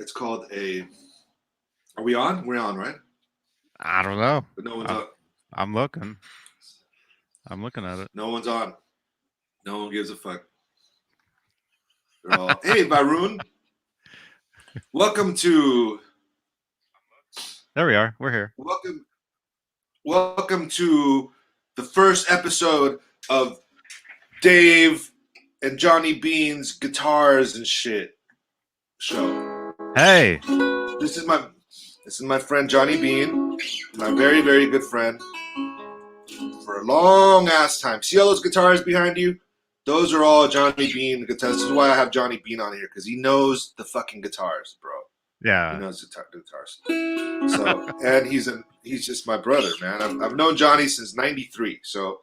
It's called a. Are we on? We're on, right? I don't know. But no one's on. I'm looking at it. No one's on. No one gives a fuck. They're all, hey, Varun. Welcome to. There we are. We're here. Welcome to the first episode of Dave and Johnny Bean's Guitars and Shit show. Hey. This is my friend Johnny Bean, my very, very good friend for a long ass time. See all those guitars behind you? Those are all Johnny Bean guitars. This is why I have Johnny Bean on here, because he knows the fucking guitars, bro. Yeah. He knows the guitars. So, and he's just my brother, man. I've known Johnny since '93, so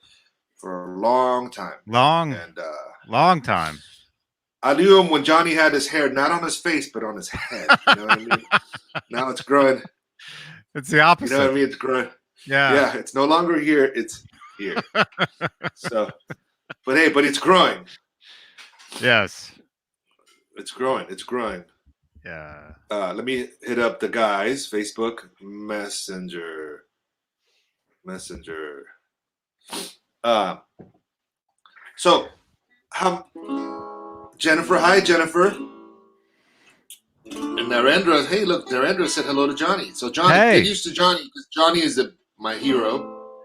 for a long time. Long time. I knew him when Johnny had his hair not on his face, but on his head. You know what I mean? Now it's growing. It's the opposite. You know what I mean? It's growing. Yeah. Yeah. It's no longer here. It's here. So, but it's growing. Yes. It's growing. It's growing. Yeah. Let me hit up the guys. Facebook Messenger. So, Jennifer, hi Jennifer. And Narendra, hey look, Narendra said hello to Johnny. So Johnny, get used to Johnny, because Johnny is my hero.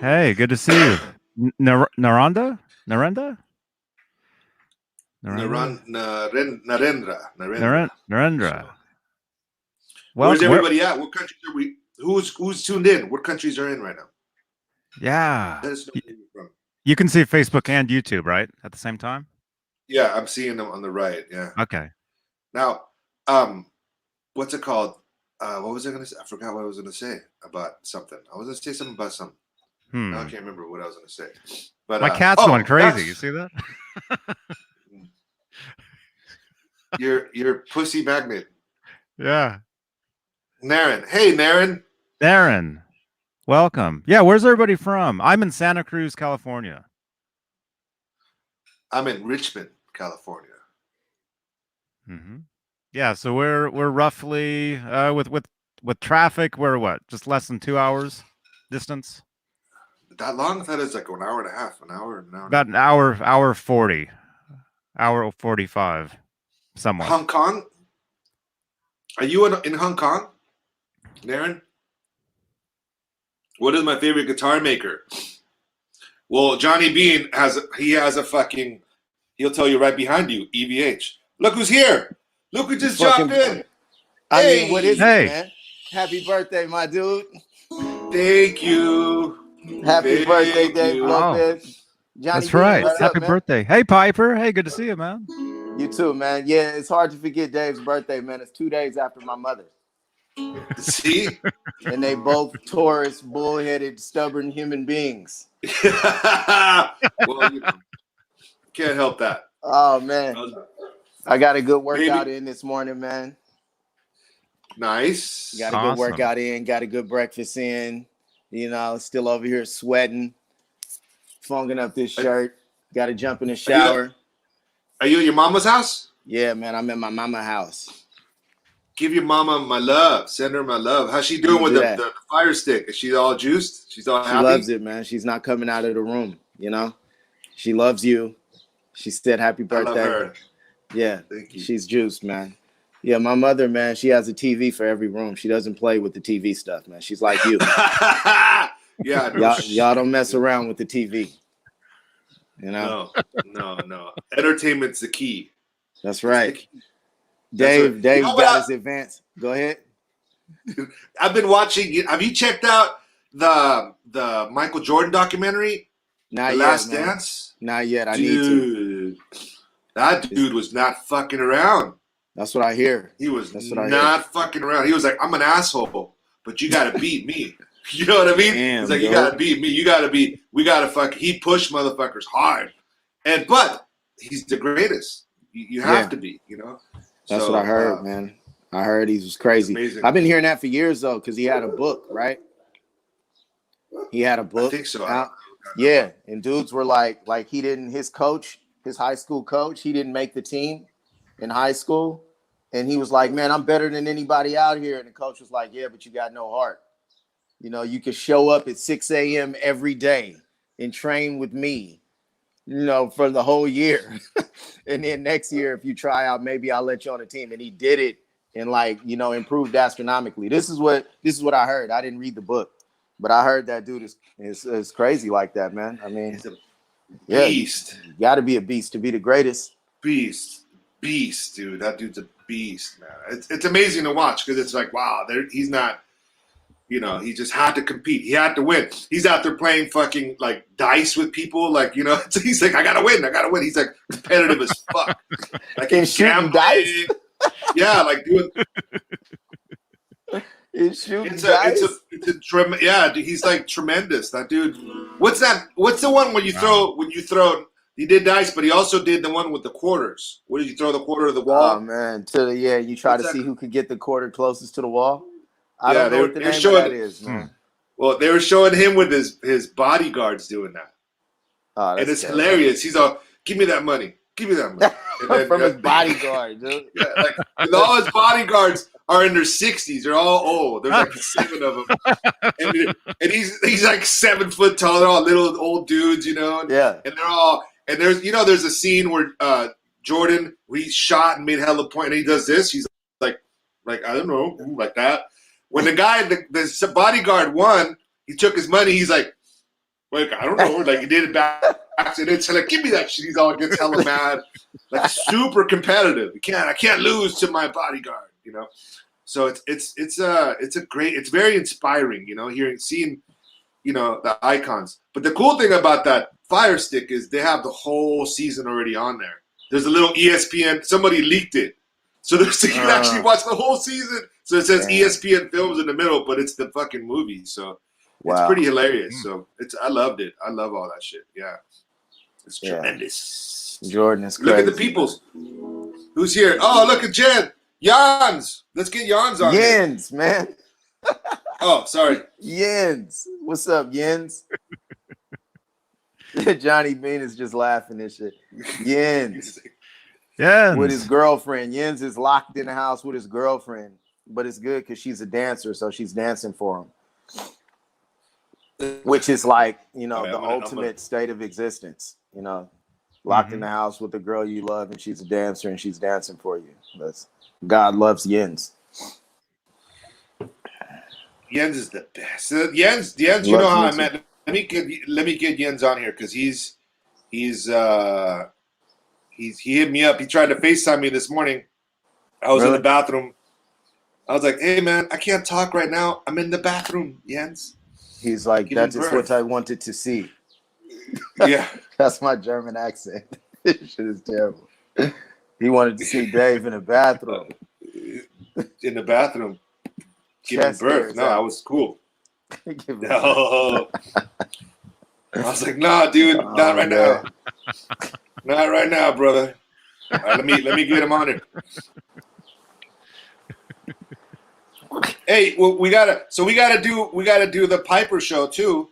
Hey, good to see you. Narendra? Narendra. Well, where's everybody at? What countries are we? Who's tuned in? What countries are in right now? Yeah. Let us know where you're from. You can see Facebook and YouTube, right? At the same time? Yeah, I'm seeing them on the right. Yeah. Okay. Now, what's it called? What was I gonna say? I forgot what I was gonna say about something. I was gonna say something about something. Now I can't remember what I was gonna say. But my cat's going crazy. You see that? Your pussy magnet. Yeah. Naren. Hey, Naren. Naren. Welcome. Yeah, where's everybody from? I'm in Santa Cruz, California. I'm in Richmond, California. Mm-hmm. Yeah, so we're roughly with traffic, we're what? Just less than 2 hours distance? That long? I thought it was like an hour and a half, an hour. About an hour 40. Hour 45. Somewhat. Hong Kong? Are you in Hong Kong, Naren? What is my favorite guitar maker? Well, Johnny Bean has a fucking, he'll tell you right behind you, EVH. Look who's here. Look who just dropped in. I mean, what is it, man? Happy birthday, my dude. Thank you. Happy birthday, Dave Lopez. Johnny That's Bean, right. Happy birthday. Hey, Piper. Hey, good to see you, man. You too, man. Yeah, it's hard to forget Dave's birthday, man. It's 2 days after my mother's. See? And they both Taurus, bullheaded, stubborn human beings. Well, can't help that. Oh, man. I got a good workout in this morning, man. Nice. Got a good workout in, got a good breakfast in. You know, still over here sweating, funging up this shirt. Got to jump in the shower. Are you at your mama's house? Yeah, man. I'm at my mama's house. Give your mama my love. Send her my love. How's she doing with the fire stick? Is she all juiced? She's all happy? She loves it, man. She's not coming out of the room, you know? She loves you. She said happy birthday. I love her. Yeah. Thank you. She's juiced, man. Yeah, my mother, man, she has a TV for every room. She doesn't play with the TV stuff, man. She's like you. Yeah. Y'all don't mess around with the TV. You know? No. Entertainment's the key. That's right. Dave's got his advance. Go ahead. I've been watching. Have you checked out the Michael Jordan documentary? Not The yet, Last man. Dance? Not yet. I need to. That dude was not fucking around. That's what I hear. He was not fucking around. He was like, I'm an asshole, but you got to beat me. You know what I mean? Damn, He's like, you got to beat me. We got to fuck. He pushed motherfuckers hard. But he's the greatest. You have to be, you know? That's what I heard, man. I heard he was crazy. Amazing. I've been hearing that for years, though, because he had a book, right? He had a book. I think so. Yeah, and dudes were like he didn't, his high school coach, he didn't make the team in high school. And he was like, man, I'm better than anybody out here. And the coach was like, yeah, but you got no heart. You know, you could show up at 6 a.m. every day and train with me, you know, for the whole year. And then next year, if you try out, maybe I'll let you on the team. And he did it and, like, you know, improved astronomically. This is what I heard. I didn't read the book, but I heard that dude is crazy like that, man. I mean, He's a yeah, beast. you got to be a beast to be the greatest. Beast, dude. That dude's a beast, man. It's amazing to watch because it's like, wow, he's not. You know, he just had to compete. He had to win. He's out there playing fucking like dice with people. Like, you know, he's like, I gotta win. He's like competitive as fuck. Like he's shooting dice. Yeah, like doing. He's shooting dice. Yeah, dude, he's like tremendous. That dude. What's that? What's the one where you throw? When you throw, he did dice, but he also did the one with the quarters. Where did you throw the quarter to the wall? Oh man, you try to see who could get the quarter closest to the wall. I don't know what the name of that is, man. Well, they were showing him with his bodyguards doing that. Oh, and it's hilarious. He's all, give me that money. Give me that money. And then, from his bodyguard, dude. Yeah, like, and all his bodyguards are in their 60s. They're all old. There's like 7 of them. And he's like 7 foot tall. They're all little old dudes, you know? Yeah. And they're all, and there's a scene where Jordan, he's shot and made hella point, and he does this. He's like, I don't know, like that. When the guy, the bodyguard won, he took his money. He's like, I don't know. Like, he did it back. And it's like, give me that shit. He's all gets hella mad. Like, super competitive. I can't lose to my bodyguard, you know? So it's very inspiring, you know, seeing, you know, the icons. But the cool thing about that Fire Stick is they have the whole season already on there. There's a little ESPN, somebody leaked it. So you can actually watch the whole season. So it says ESPN Films in the middle, but it's the fucking movie. So it's pretty hilarious. So I loved it. I love all that shit. Yeah. It's tremendous. Jordan is crazy. Look at the peoples. Who's here? Oh, look at Jen. Jans. Let's get Jans on. Jens, man. Oh, sorry. Jens. What's up, Jens? Johnny Bean is just laughing and shit. Jens. Yeah. With his girlfriend. Jens is locked in the house with his girlfriend. But it's good because she's a dancer, so she's dancing for him. Which is like, you know, the ultimate state of existence. You know, locked in the house with the girl you love, and she's a dancer, and she's dancing for you. God loves Jens. Jens is the best. Jens, you know how I met. Let me get Jens on here because he hit me up. He tried to FaceTime me this morning. I was in the bathroom. I was like, hey, man, I can't talk right now. I'm in the bathroom, Jens. He's like, that's just what I wanted to see. Yeah. That's my German accent. This shit is terrible. He wanted to see Dave in the bathroom. In the bathroom. Giving birth. No, I was cool. No. I was like, nah, dude, not right now. Not right now, brother. All right, let me get him on it. Hey, well, we gotta do the Piper show too.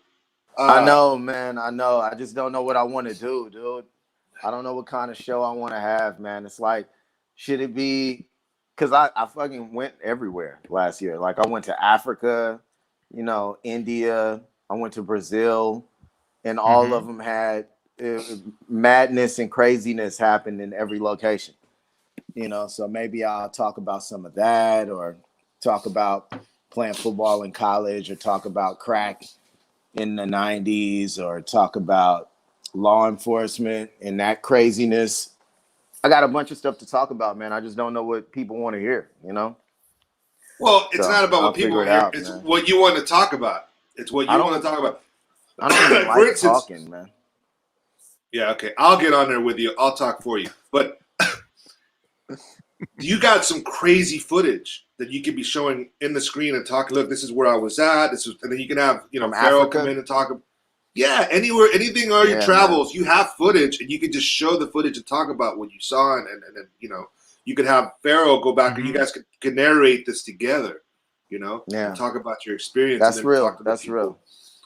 I know, man. I know. I just don't know what I want to do, dude. I don't know what kind of show I want to have, man. It's like, should it be? Because I fucking went everywhere last year. Like, I went to Africa, you know, India. I went to Brazil, and all of them had madness and craziness happened in every location. You know, so maybe I'll talk about some of that, or talk about playing football in college, or talk about crack in the 90s, or talk about law enforcement and that craziness. I got a bunch of stuff to talk about, man. I just don't know what people want to hear, you know? Well, it's not about what people want to hear. It's what you want to talk about. It's what you want to talk about. I don't even like talking, man. Yeah, okay. I'll get on there with you. I'll talk for you. But you got some crazy footage that you could be showing in the screen and talk. Look, this is where I was at. And then you can have, you know, Farrell come in and talk. Yeah, anywhere, anything on your travels, you have footage, and you can just show the footage and talk about what you saw, and then, you know, you could have Farrell go back, and you guys could narrate this together, you know, and talk about your experience. That's real.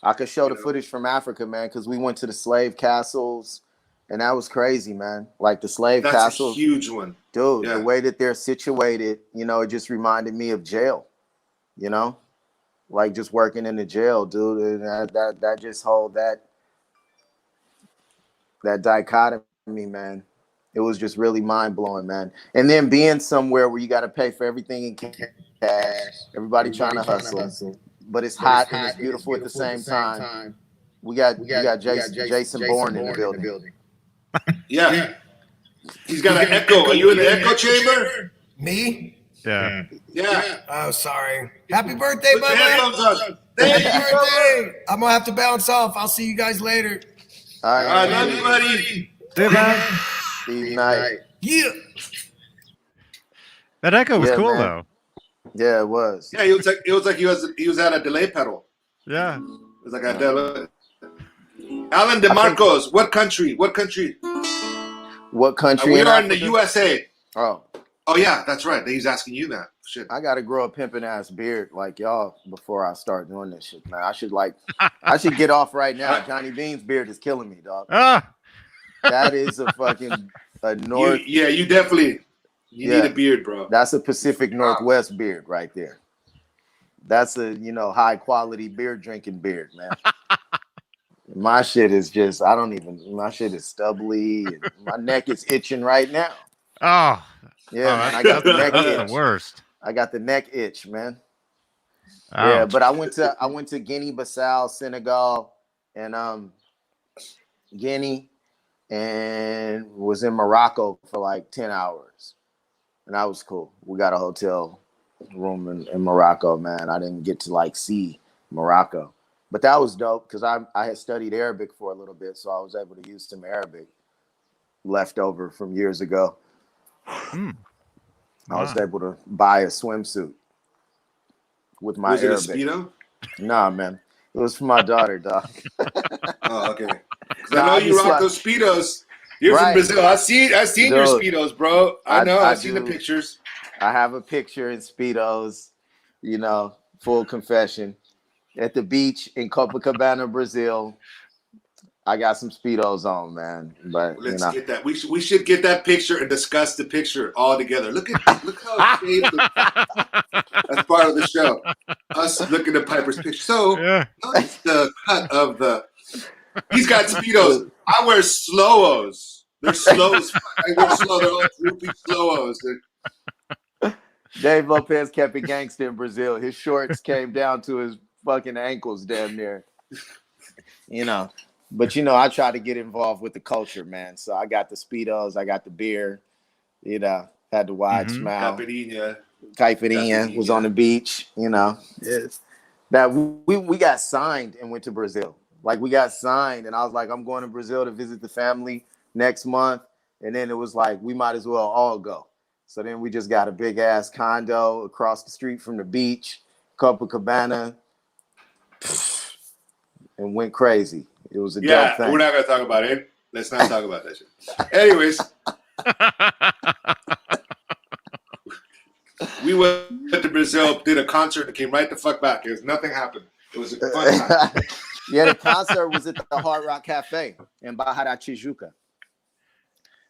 I could show the footage from Africa, man, because we went to the slave castles. And that was crazy, man. Like the slave That's castle, a huge one. dude. Yeah. The way that they're situated, you know, it just reminded me of jail. You know, like just working in the jail, dude. And that just hold that dichotomy, man. It was just really mind blowing, man. And then being somewhere where you got to pay for everything in cash, everybody trying to hustle, but it's hot and it's beautiful at the same time. We got Jason Bourne in the building. Yeah. He's got an echo. Are you in the echo chamber? Me? Yeah. Yeah. Oh, sorry. Happy birthday, Put the headphones Bubba. on. Thank Happy you, brother. birthday. I'm going to have to bounce off. I'll see you guys later. All right, I love you, buddy. See you, man. Steve Knight. Yeah. That echo was Yeah, cool man. though. Yeah, it was. Yeah, it was like he was at a delay pedal. Yeah. It was like a delay. Alan DeMarcos, what country? What country? What country? We in are in the Africa? USA. Oh, Oh yeah, that's right. He's asking you that. Shit. I gotta grow a pimping ass beard like y'all before I start doing this shit, man. I should get off right now. Johnny Bean's beard is killing me, dog. Ah. That is a fucking a north. You definitely need a beard, bro. That's a Pacific Northwest beard right there. That's a high quality beer drinking beard, man. My shit is just my shit is stubbly and my neck is itching right now. Oh. Yeah, Oh, man, I got the neck That's itch. the worst. I got the neck itch, man. Ouch. Yeah, but I went to Guinea-Bissau, Senegal, and Guinea, and was in Morocco for like 10 hours. And that was cool. We got a hotel room in Morocco, man. I didn't get to like see Morocco. But that was dope because I had studied Arabic for a little bit, so I was able to use some Arabic left over from years ago. Mm. I was able to buy a swimsuit with my Was it a Arabic. Speedo? Nah, man. It was for my daughter, dog. Oh, okay. Because I know you rock those Speedos. You're Right. from Brazil. I seen your Dude, Speedos, bro. I know. I I've seen the do. pictures. I have a picture in Speedos, full confession. At the beach in Copacabana, Brazil. I got some Speedos on, man. But Let's get that. We should get that picture and discuss the picture all together. Look how it that's part of the show. Us looking at Piper's picture. So Yeah. notice the cut of the. He's got Speedos. I wear slow-os. They're slows. I wear slow. They're all droopy slow-os. Dave Lopez kept it gangster in Brazil. His shorts came down to his fucking ankles damn near. But I try to get involved with the culture, man. So I got the Speedos, I got the beer, had the wide smile. Caipirinha was on the beach, That we got signed and went to Brazil. Like we got signed and I was like, I'm going to Brazil to visit the family next month. And then it was like, we might as well all go. So then we just got a big ass condo across the street from the beach, Copacabana, and went crazy. It was a dope thing. We're not gonna talk about it. Let's not talk about that shit. Anyways, we went to Brazil, did a concert, and came right the fuck back. Nothing happened. It was a fun time. Yeah, the concert was at the Hard Rock Cafe in Barra Tijuca.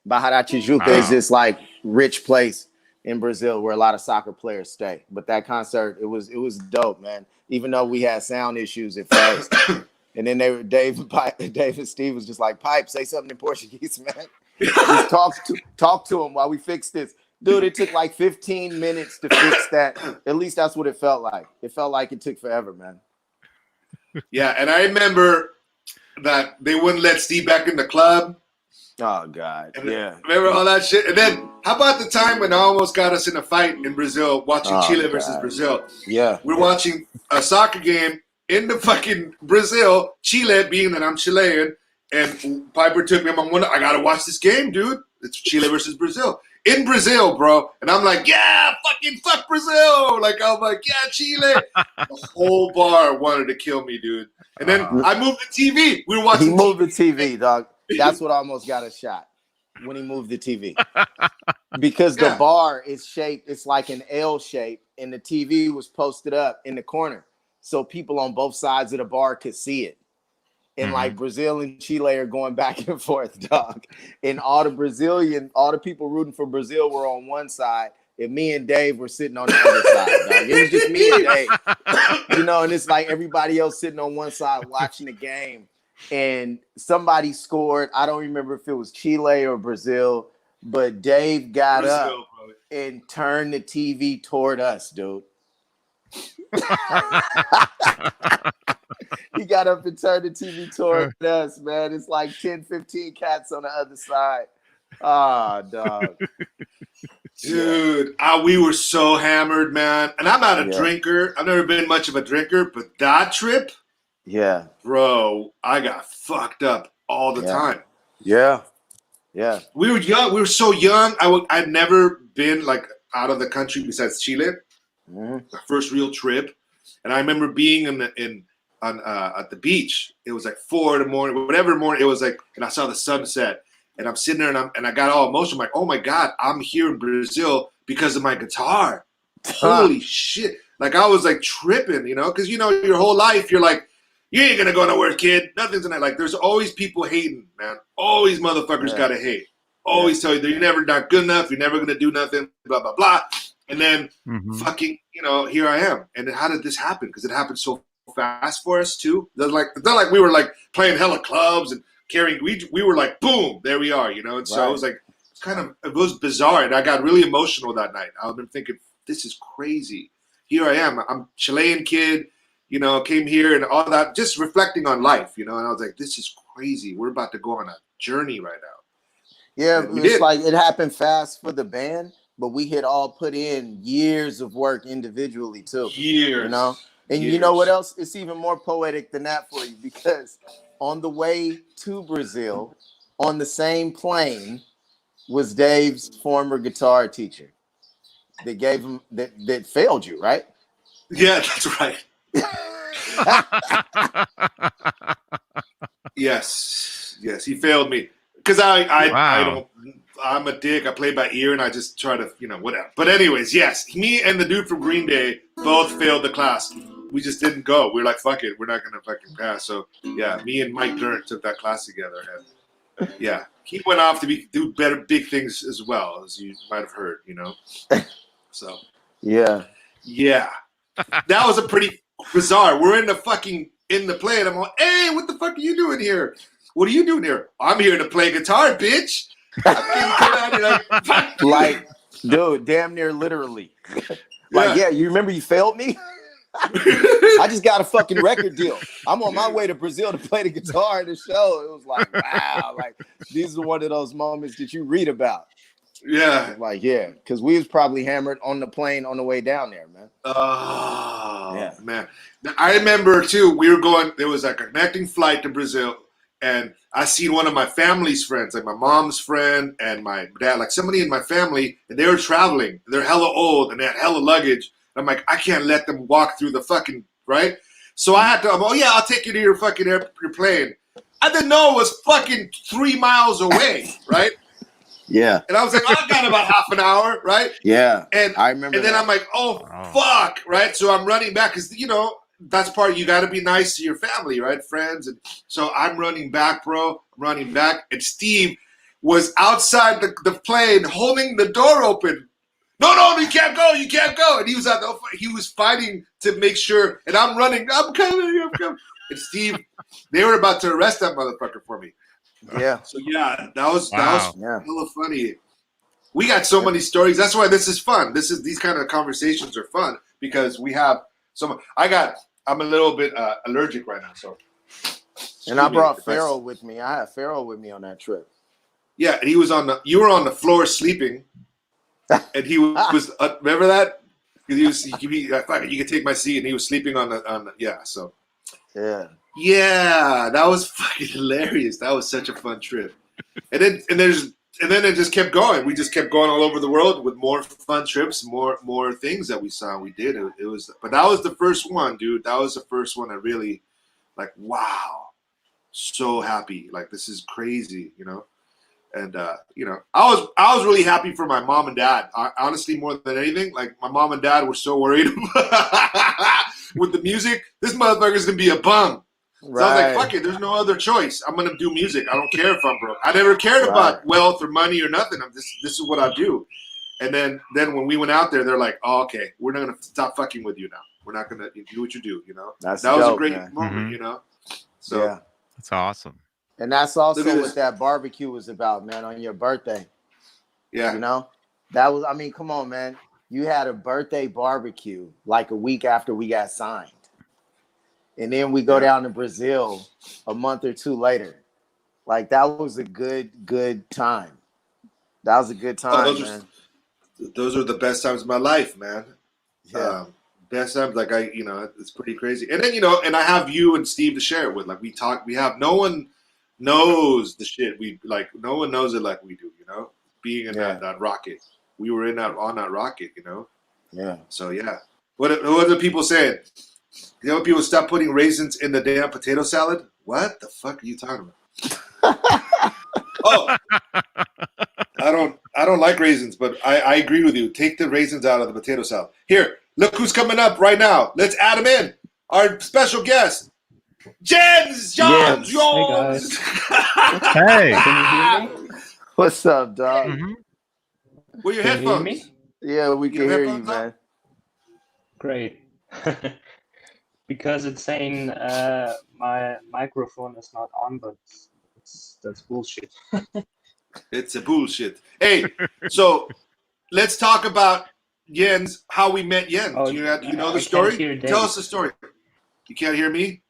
Barra Tijuca is this like rich place in Brazil where a lot of soccer players stay. But that concert, it was dope, man. Even though we had sound issues at first. And then Dave and Steve was just like, Pipe, say something in Portuguese, man. Just talk to him while we fix this. Dude, it took like 15 minutes to fix that. At least that's what it felt like. It felt like it took forever, man. Yeah, and I remember that they wouldn't let Steve back in the club. Oh, God. Yeah. Remember all that shit? And then how about the time when I almost got us in a fight in Brazil watching Chile versus Brazil? Yeah. We're watching a soccer game in the fucking Brazil, Chile, being that I'm Chilean, and Piper took me. I gotta watch this game, dude. It's Chile versus Brazil in Brazil, bro. And I'm like, yeah, fucking fuck Brazil. Like I'm like, yeah, Chile. The whole bar wanted to kill me, dude. And then I moved the TV. We were watching. He moved the TV, dog. That's what almost got us shot when he moved the TV. Because the bar is shaped, it's like an L shape, and the TV was posted up in the corner. So people on both sides of the bar could see it. and like Brazil and Chile are going back and forth, dog. And all the people rooting for Brazil were on one side, and me and Dave were sitting on the other side, dog. It was just me and Dave, you know, and it's like everybody else sitting on one side watching the game. And somebody scored. I don't remember if it was Chile or Brazil, but Dave got up and turned the TV toward us, dude. He got up and turned the TV toward us, man. It's like 10, 15 cats on the other side. Ah, dog. Dude, we were so hammered, man. And I'm not a drinker. I've never been much of a drinker, but that trip, bro, I got fucked up all the time. Yeah. We were young. We were so young. I'd never been like out of the country besides Chile. My first real trip. And I remember being at the beach. It was like 4 in the morning, whatever morning it was like, and I saw the sunset. And I'm sitting there and I got all emotional. I'm like, oh my God, I'm here in Brazil because of my guitar. Holy shit. Like I was like tripping, you know, because you know your whole life you're like, you ain't gonna go nowhere, kid. Nothing's gonna like there's always people hating, man. Always motherfuckers gotta hate. Always tell you that you're never not good enough, you're never gonna do nothing, blah, blah, blah. And then fucking, you know, here I am. And how did this happen? Because it happened so fast for us too. It's not like we were like playing hella clubs and carrying, we were like, boom, there we are, you know? And so it was like, it was bizarre. And I got really emotional that night. I've been thinking, this is crazy. Here I am. I'm a Chilean kid, you know, came here and all that, just reflecting on life, you know? And I was like, this is crazy. We're about to go on a journey right now. Yeah, it's like it happened fast for the band, but we had all put in years of work individually too. Years. You know? And you know what else? It's even more poetic than that for you because on the way to Brazil, on the same plane, was Dave's former guitar teacher that gave him that failed you, right? Yeah, that's right. Yes, he failed me because I'm a dick. I play by ear and I just try to, you know, whatever. But anyways, yes, me and the dude from Green Day both failed the class. We just didn't go. We were like, fuck it, we're not gonna fucking pass. So yeah, me and Mike Durant took that class together, and yeah, he went off to do big things as well, as you might have heard, you know. So yeah, that was a pretty bizarre. We're in the plane. I'm like, hey, what the fuck are you doing here? What are you doing here? I'm here to play guitar, bitch. Like, dude, damn near literally. Like, you remember you failed me? I just got a fucking record deal. I'm on my way to Brazil to play the guitar at the show. It was like, wow, like these are one of those moments that you read about. Yeah. Like, because we was probably hammered on the plane on the way down there, man. Oh, man. I remember, too, there was like a connecting flight to Brazil, and I seen one of my family's friends, like my mom's friend and my dad, like somebody in my family, and they were traveling. They're hella old, and they had hella luggage. I'm like, I can't let them walk through the fucking, right? So I had to, I'll take you to your fucking your plane. I didn't know it was fucking 3 miles away, right? Yeah. And I was like, I got about half an hour, right? Yeah. And I remember and then that. I'm like, fuck, right? So I'm running back because, you know, that's part, you got to be nice to your family, right? Friends. And so I'm running back, bro. I'm running back. And Steve was outside the plane holding the door open. No, you can't go. And he was fighting to make sure. And I'm running. I'm coming. And Steve, they were about to arrest that motherfucker for me. Yeah. So that was hella funny. We got so many stories. That's why this is fun. These kind of conversations are fun because we have some. I'm a little bit allergic right now, so. And I brought Farrell with me. I had Farrell with me on that trip. Yeah, and he was you were on the floor sleeping. And he was remember that? Because you could take my seat, and he was sleeping on the so. Yeah, that was fucking hilarious. That was such a fun trip. And then it just kept going. We just kept going all over the world with more fun trips, more things that we saw and we did. But that was the first one, dude. That was the first one I really like, wow. So happy. Like, this is crazy, you know? And you know, I was really happy for my mom and dad. Honestly, more than anything, like my mom and dad were so worried with the music. This motherfucker's gonna be a bum. So I was like, Right. fuck it, there's no other choice. I'm gonna do music. I don't care if I'm broke. I never cared about Right. wealth or money or nothing. This is what I do. And then when we went out there, they're like, oh, okay, we're not gonna stop fucking with you now. We're not gonna do what you do, you know. That's That was a dope, great man. moment, Mhm. you know. So Yeah. That's awesome. And that's Look also at what this. that barbecue was about, man, on your birthday. yeah. You know? That was, I mean, come on, man. You had a birthday barbecue like a week after we got signed. And then we go Yeah. down to Brazil a month or two later. Like that was a good time. That was a good Oh, time, man. those are the best times of my life, man. Yeah. Best times, like it's pretty crazy. And then and I have you and Steve to share it with. Like we have no one knows the shit we like. No one knows it like we do. You know, being in Yeah. that rocket, we were on that rocket. You know, Yeah. so yeah. What are the people saying? You know, people stop putting raisins in the damn potato salad. What the fuck are you talking about? Oh, I don't like raisins, but I agree with you. Take the raisins out of the potato salad. Here, look who's coming up right now. Let's add him in. Our special guest, Jens Jones. Yes. Hey, guys. Hey. Can you hear me? What's up, dog? Mhm. Where your Can you hear headphones? me? Yeah, we You can have hear you, headphones on? man. Great. Because it's saying my microphone is not on, but that's bullshit. It's a bullshit. Hey, so let's talk about Jens. How we met Jens. Oh, Do you know the I can't story? hear Tell Dave. us the story. You can't hear me?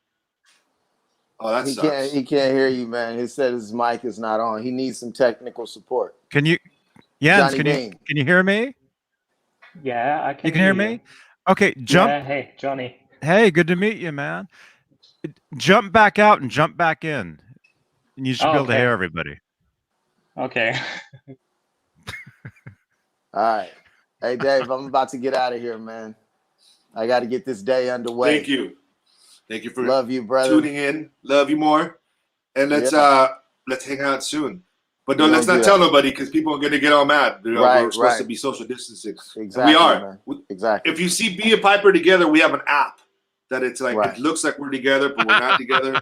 Oh, that He sucks. can't hear you, man. He said his mic is not on. He needs some technical support. Can you, Jens? Johnny Bean. Can you hear me? Yeah, I can You can hear you. me? Okay, jump. Yeah, hey, Johnny. Hey, good to meet you, man. Jump back out and jump back in, and you should be able to Okay. hear everybody. Okay. All right. Hey, Dave, I'm about to get out of here, man. I got to get this day underway. Thank you. Thank you for Love you, brother. tuning in. Love you more. And let's hang out soon. But We're let's gonna not do tell that. nobody because people are gonna get all mad. You know, Right, we're supposed to right. be social distancing. Exactly, We are. man. Exactly. If you see B and Piper together, we have an app that it's like Right. it looks like we're together, but we're not together.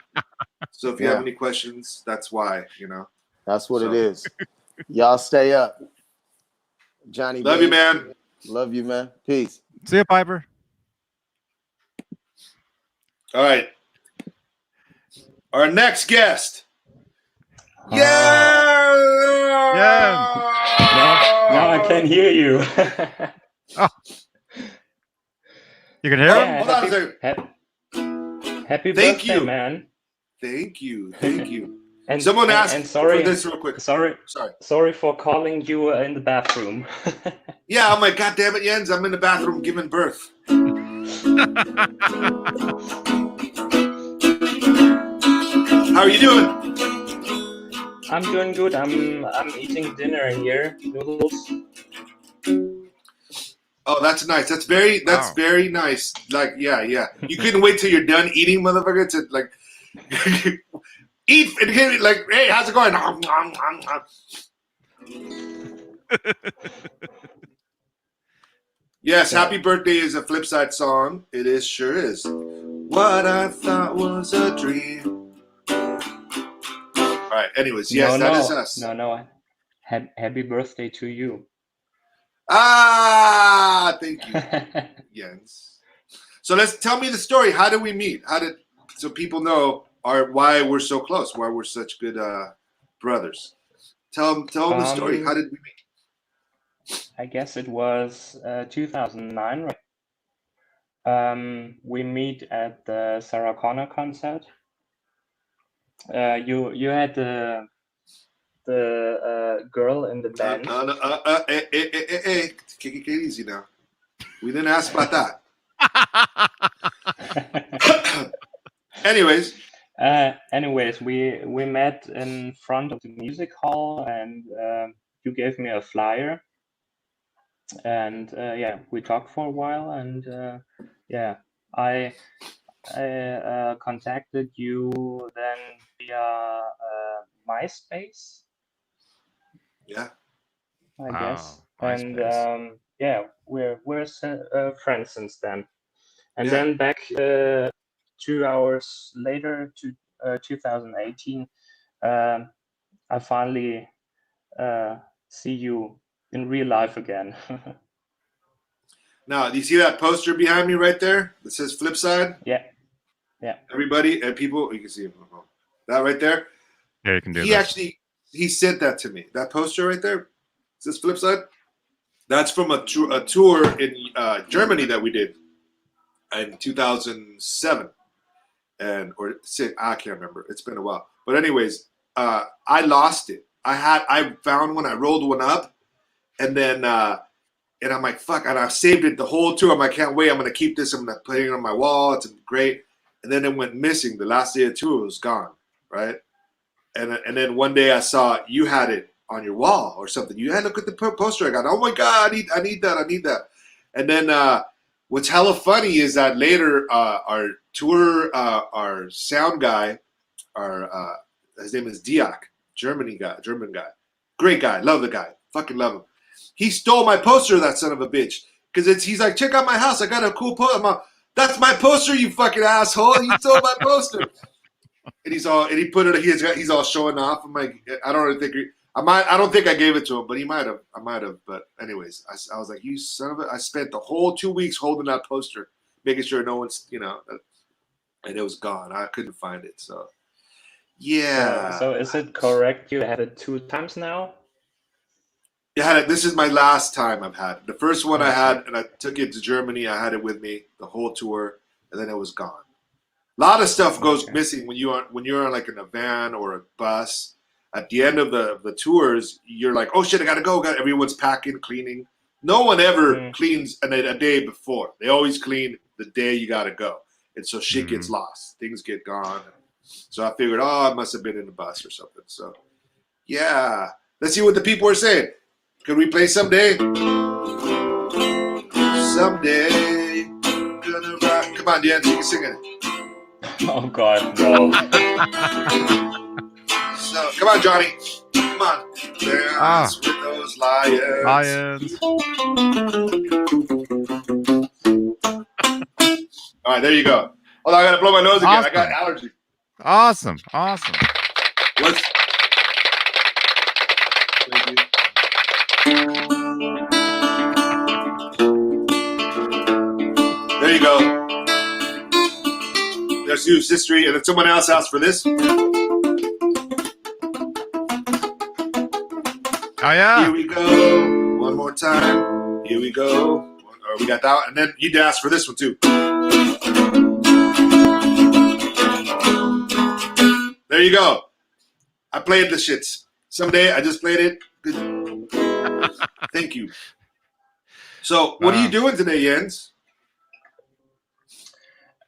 So if you have Yeah. any questions, that's why, you know. That's what So. it is. Y'all stay up. Johnny Love you, Bean. man. Love you, man. Peace. See you, Piper. All right. Our next guest. Oh. Yeah. Now I can hear you. Oh, you can hear Oh, him? hold on a second. Happy Thank birthday, you. man. Thank you. Thank you. And Someone asked and sorry, for this real quick. sorry for calling you in the bathroom. Yeah, I'm like, God damn it, Jens, I'm in the bathroom giving birth. How are you doing? I'm doing good. I'm eating dinner here, noodles. Oh, that's nice. That's very nice. Like, yeah. You couldn't wait till you're done eating, motherfucker, to like eat and give it like, hey, how's it going? Yes, Happy Birthday is a Flipsyde song. It is, sure is. What I thought was a dream. All right, anyways, yes, that is us. No. Happy birthday to you. Ah, thank you, Jens. So let's tell me the story. How did we meet? So people know why we're so close, why we're such good brothers. Tell them the story. How did we meet? I guess it was 2009, right? We meet at the Sarah Connor concert. You had the girl in the band. Hey, take it easy now. We didn't ask about that. Anyways, we met in front of the music hall, and you gave me a flyer, and we talked for a while, and I contacted you then via MySpace. Yeah, I guess, MySpace. and we're friends since then. And Yeah. then back 2 hours later, to 2018, I finally see you in real life again. Now, do you see that poster behind me right there that says Flipsyde? Yeah. Everybody and people, you can see that right there. Yeah, you can do He that. actually sent that to me. That poster right there says Flipsyde. That's from a tour in Germany that we did in 2007 or 6. I can't remember. It's been a while. But anyways, I lost it. I found one. I rolled one up, and then and I'm like, fuck. And I saved it the whole tour. I'm like, can't wait. I'm gonna keep this. I'm gonna put it on my wall. It's great. And then it went missing. The last day of the tour, it was gone. Right. And then one day I saw you had it on your wall or something. You had look at the poster I got. Oh my god, I need that. And then what's hella funny is that later our tour our sound guy, our his name is Diak, German guy, great guy, love the guy, fucking love him. He stole my poster, that son of a bitch, because he's like, check out my house, I got a cool poster. I'm like, that's my poster, you fucking asshole. You stole my poster. And he put it. He's all showing off. I'm like, I don't think I gave it to him, but he might have. I might have. But anyways, I was like, you son of a. I spent the whole 2 weeks holding that poster, making sure no one's, and it was gone. I couldn't find it. So, yeah. So is it correct you had it 2 times now? Yeah, this is my last time I've had it. The first one I Okay. had, and I took it to Germany. I had it with me the whole tour, and then it was gone. A lot of stuff goes Okay. missing when you're on like in a van or a bus. At the end of the tours, you're like, oh shit, I gotta go. Everyone's packing, cleaning. No one ever cleans a day before. They always clean the day you gotta go, and so shit gets lost. Things get gone. So I figured, I must have been in the bus or something. So yeah, let's see what the people are saying. Could we play someday? Someday, gonna rock. Come on, Dan, you can sing it. Oh God, no. So, come on, Johnny. Come on. Dance with those lions. Lions. All right, there you go. Hold on, I gotta blow my nose again. Awesome. I got allergy. Awesome. Let's. Thank you. There you go. There's Hugh's history, and then someone else asked for this. Oh yeah. Here we go. One more time. Here we go. Or we got that one. And then you asked for this one too. There you go. I played the shits. Someday I just played it. Good. Thank you. So what are you doing today, Jens?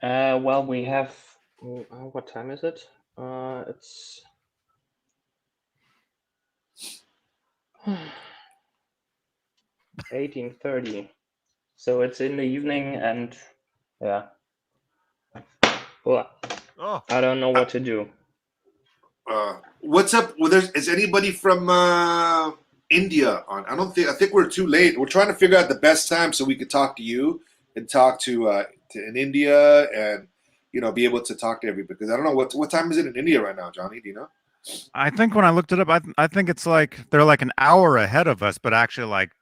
Well, we have. What time is it? It's 18:30. So it's in the evening, and yeah. Well, Oh. I don't know what to do. What's up? Well, is anybody from India on? I think we're too late. We're trying to figure out the best time so we could talk to you and talk to in India and be able to talk to everybody, because I don't know what time is it in India right now, Johnny? Do you know? I think when I looked it up, I think it's like they're like an hour ahead of us, but actually like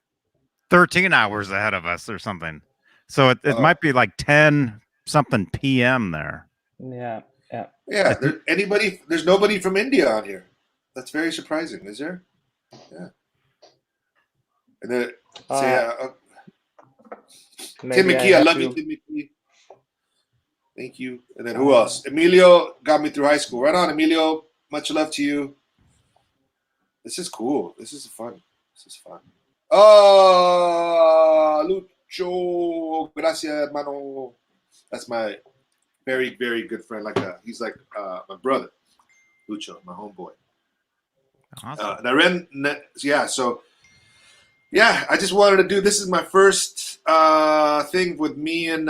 13 hours ahead of us or something. So it might be like 10 something p.m. there. Yeah. Yeah. There's nobody from India on here. That's very surprising. Is there? Yeah. And then Tim McKee, I love you, Tim McKee. Thank you. And then who else? Emilio got me through high school. Right on, Emilio. Much love to you. This is cool. This is fun. Oh, Lucho. Gracias, hermano. That's my very, very good friend. He's like my brother, Lucho, my homeboy. Awesome. I just wanted to do. This is my first thing with me and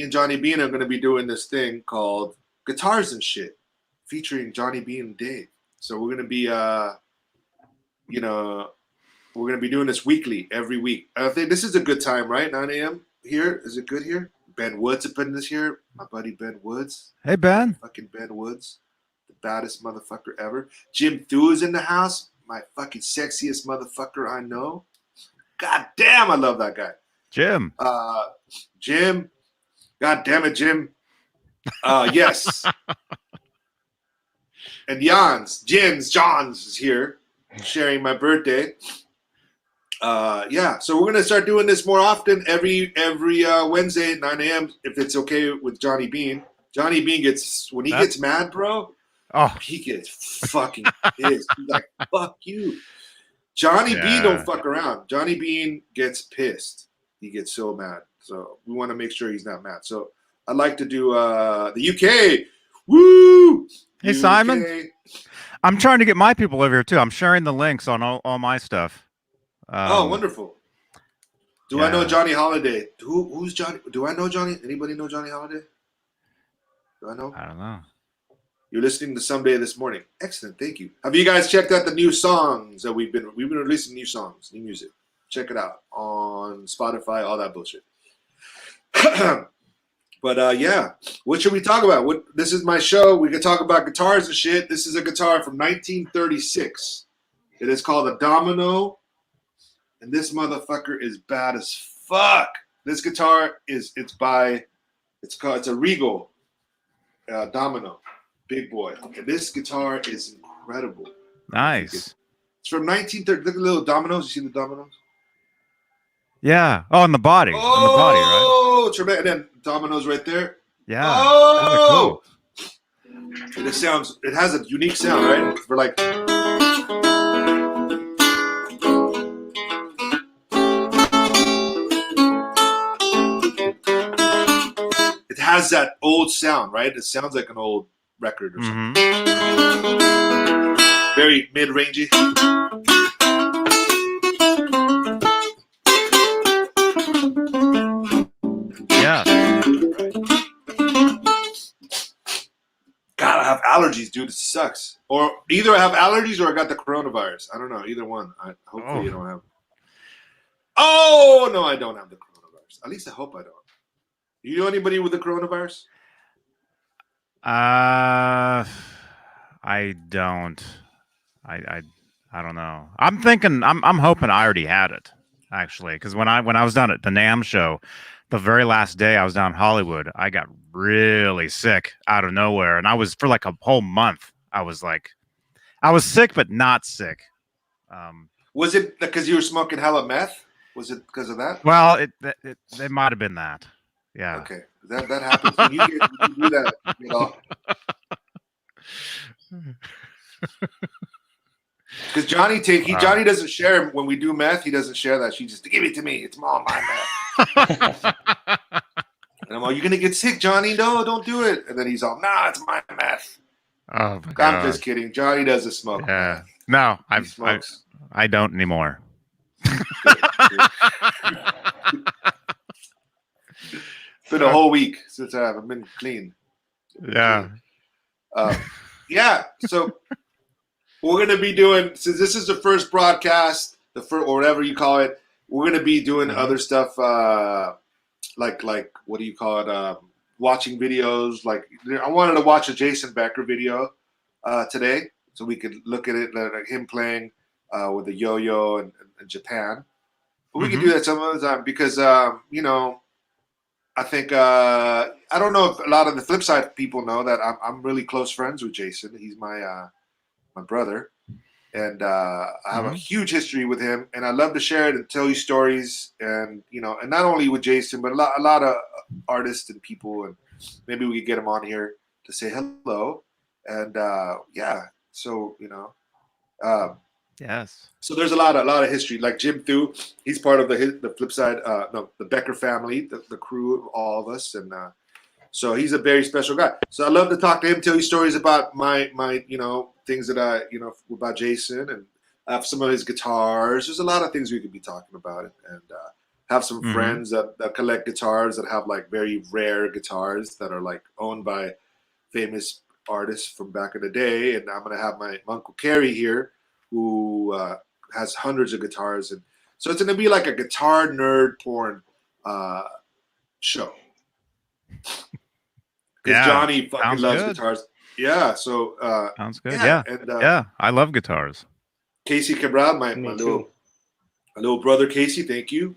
Johnny Bean are going to be doing this thing called Guitars and Shit, featuring Johnny Bean and Dave. So we're going to be, we're going to be doing this weekly, every week. I think this is a good time, right? 9 a.m. here. Is it good here? Ben Woods up in this here. My buddy Ben Woods. Hey, Ben. Fucking Ben Woods. The baddest motherfucker ever. Jim Thu is in the house. My fucking sexiest motherfucker I know. God damn, I love that guy. Jim. Jim. God damn it, Jim. Yes. And Johns is here sharing my birthday. Yeah, so we're gonna start doing this more often every Wednesday at 9 a.m. if it's okay with Johnny Bean. Johnny Bean gets gets mad, bro. Oh, He gets fucking pissed. He's like, "Fuck you." Johnny Bean don't fuck around. Johnny Bean gets pissed. He gets so mad. So we want to make sure he's not mad. So I'd like to do the UK. Woo! hey, UK. Simon. I'm trying to get my people over here too. I'm sharing the links on all my stuff. Oh, wonderful. Do I know Johnny Holiday? Who's Johnny? Do I know Johnny? Anybody know Johnny Holiday? Do I know? I don't know. You're listening to Someday This Morning. Excellent, thank you. Have you guys checked out the new songs that we've been releasing new songs, new music? Check it out on Spotify, all that bullshit. But yeah, what should we talk about? This is my show. We can talk about guitars and shit. This is a guitar from 1936. It is called a Domino, and this motherfucker is bad as fuck. This guitar it's a Regal Domino, big boy. And this guitar is incredible. Nice. It's from 1930. Look at the little dominoes. You see the dominoes? Yeah. Oh, on the body. On the body, right? Oh, tremendous. And then dominoes right there. Yeah. Oh, cool. It has a unique sound, right? For like. It has that old sound, right? It sounds like an old record or something. Very mid-rangey. Yeah. God, I have allergies, dude. It sucks. Or either I have allergies or I got the coronavirus. I don't know. Either one. Hopefully you don't have. Oh, no, I don't have the coronavirus. At least I hope I don't. You know anybody with the coronavirus? I don't. I don't know. I'm thinking. I'm hoping I already had it actually, because when I was down at the NAMM show, the very last day I was down in Hollywood, I got really sick out of nowhere, and I was for like a whole month. I was sick but not sick. Was it because you were smoking hella meth? Was it because of that? Well, it might have been that. Yeah. Okay, that happens when you do that. You know. Because Johnny doesn't share when we do meth. He doesn't share that. She just give it to me. It's all my meth. And I'm like, you're gonna get sick, Johnny. No, don't do it. And then he's all, nah, it's my meth. Oh my God. I'm just kidding. Johnny doesn't smoke. Yeah. No, I don't anymore. It's been a whole week since I've been clean. Yeah. Yeah. So we're gonna be doing, since this is the first broadcast, or whatever you call it, we're gonna be doing other stuff, like what do you call it? Watching videos. Like I wanted to watch a Jason Becker video today, so we could look at it, like him playing with the yo-yo in Japan. But we can do that some other time because I think I don't know if a lot of the Flipsyde people know that I'm really close friends with Jason. He's my brother, and I have a huge history with him, and I love to share it and tell you stories, and and not only with Jason, but a lot of artists and people, and maybe we could get him on here to say hello, and yeah, so Yes. So there's a lot of history. Like Jim Thu, he's part of the Flipsyde, the Becker family, the crew of all of us, and so he's a very special guy. So I love to talk to him, tell you stories about my things that I about Jason, and I have some of his guitars. There's a lot of things we could be talking about, and have some friends that collect guitars that have like very rare guitars that are like owned by famous artists from back in the day. And I'm gonna have my Uncle Kerry here, who has hundreds of guitars, and so it's gonna be like a guitar nerd porn show. because Yeah. Johnny fucking Sounds loves good. guitars. Yeah, so Sounds good. yeah, Yeah. and Yeah. I love guitars. Casey Cabral, my Me little too. brother Casey, thank you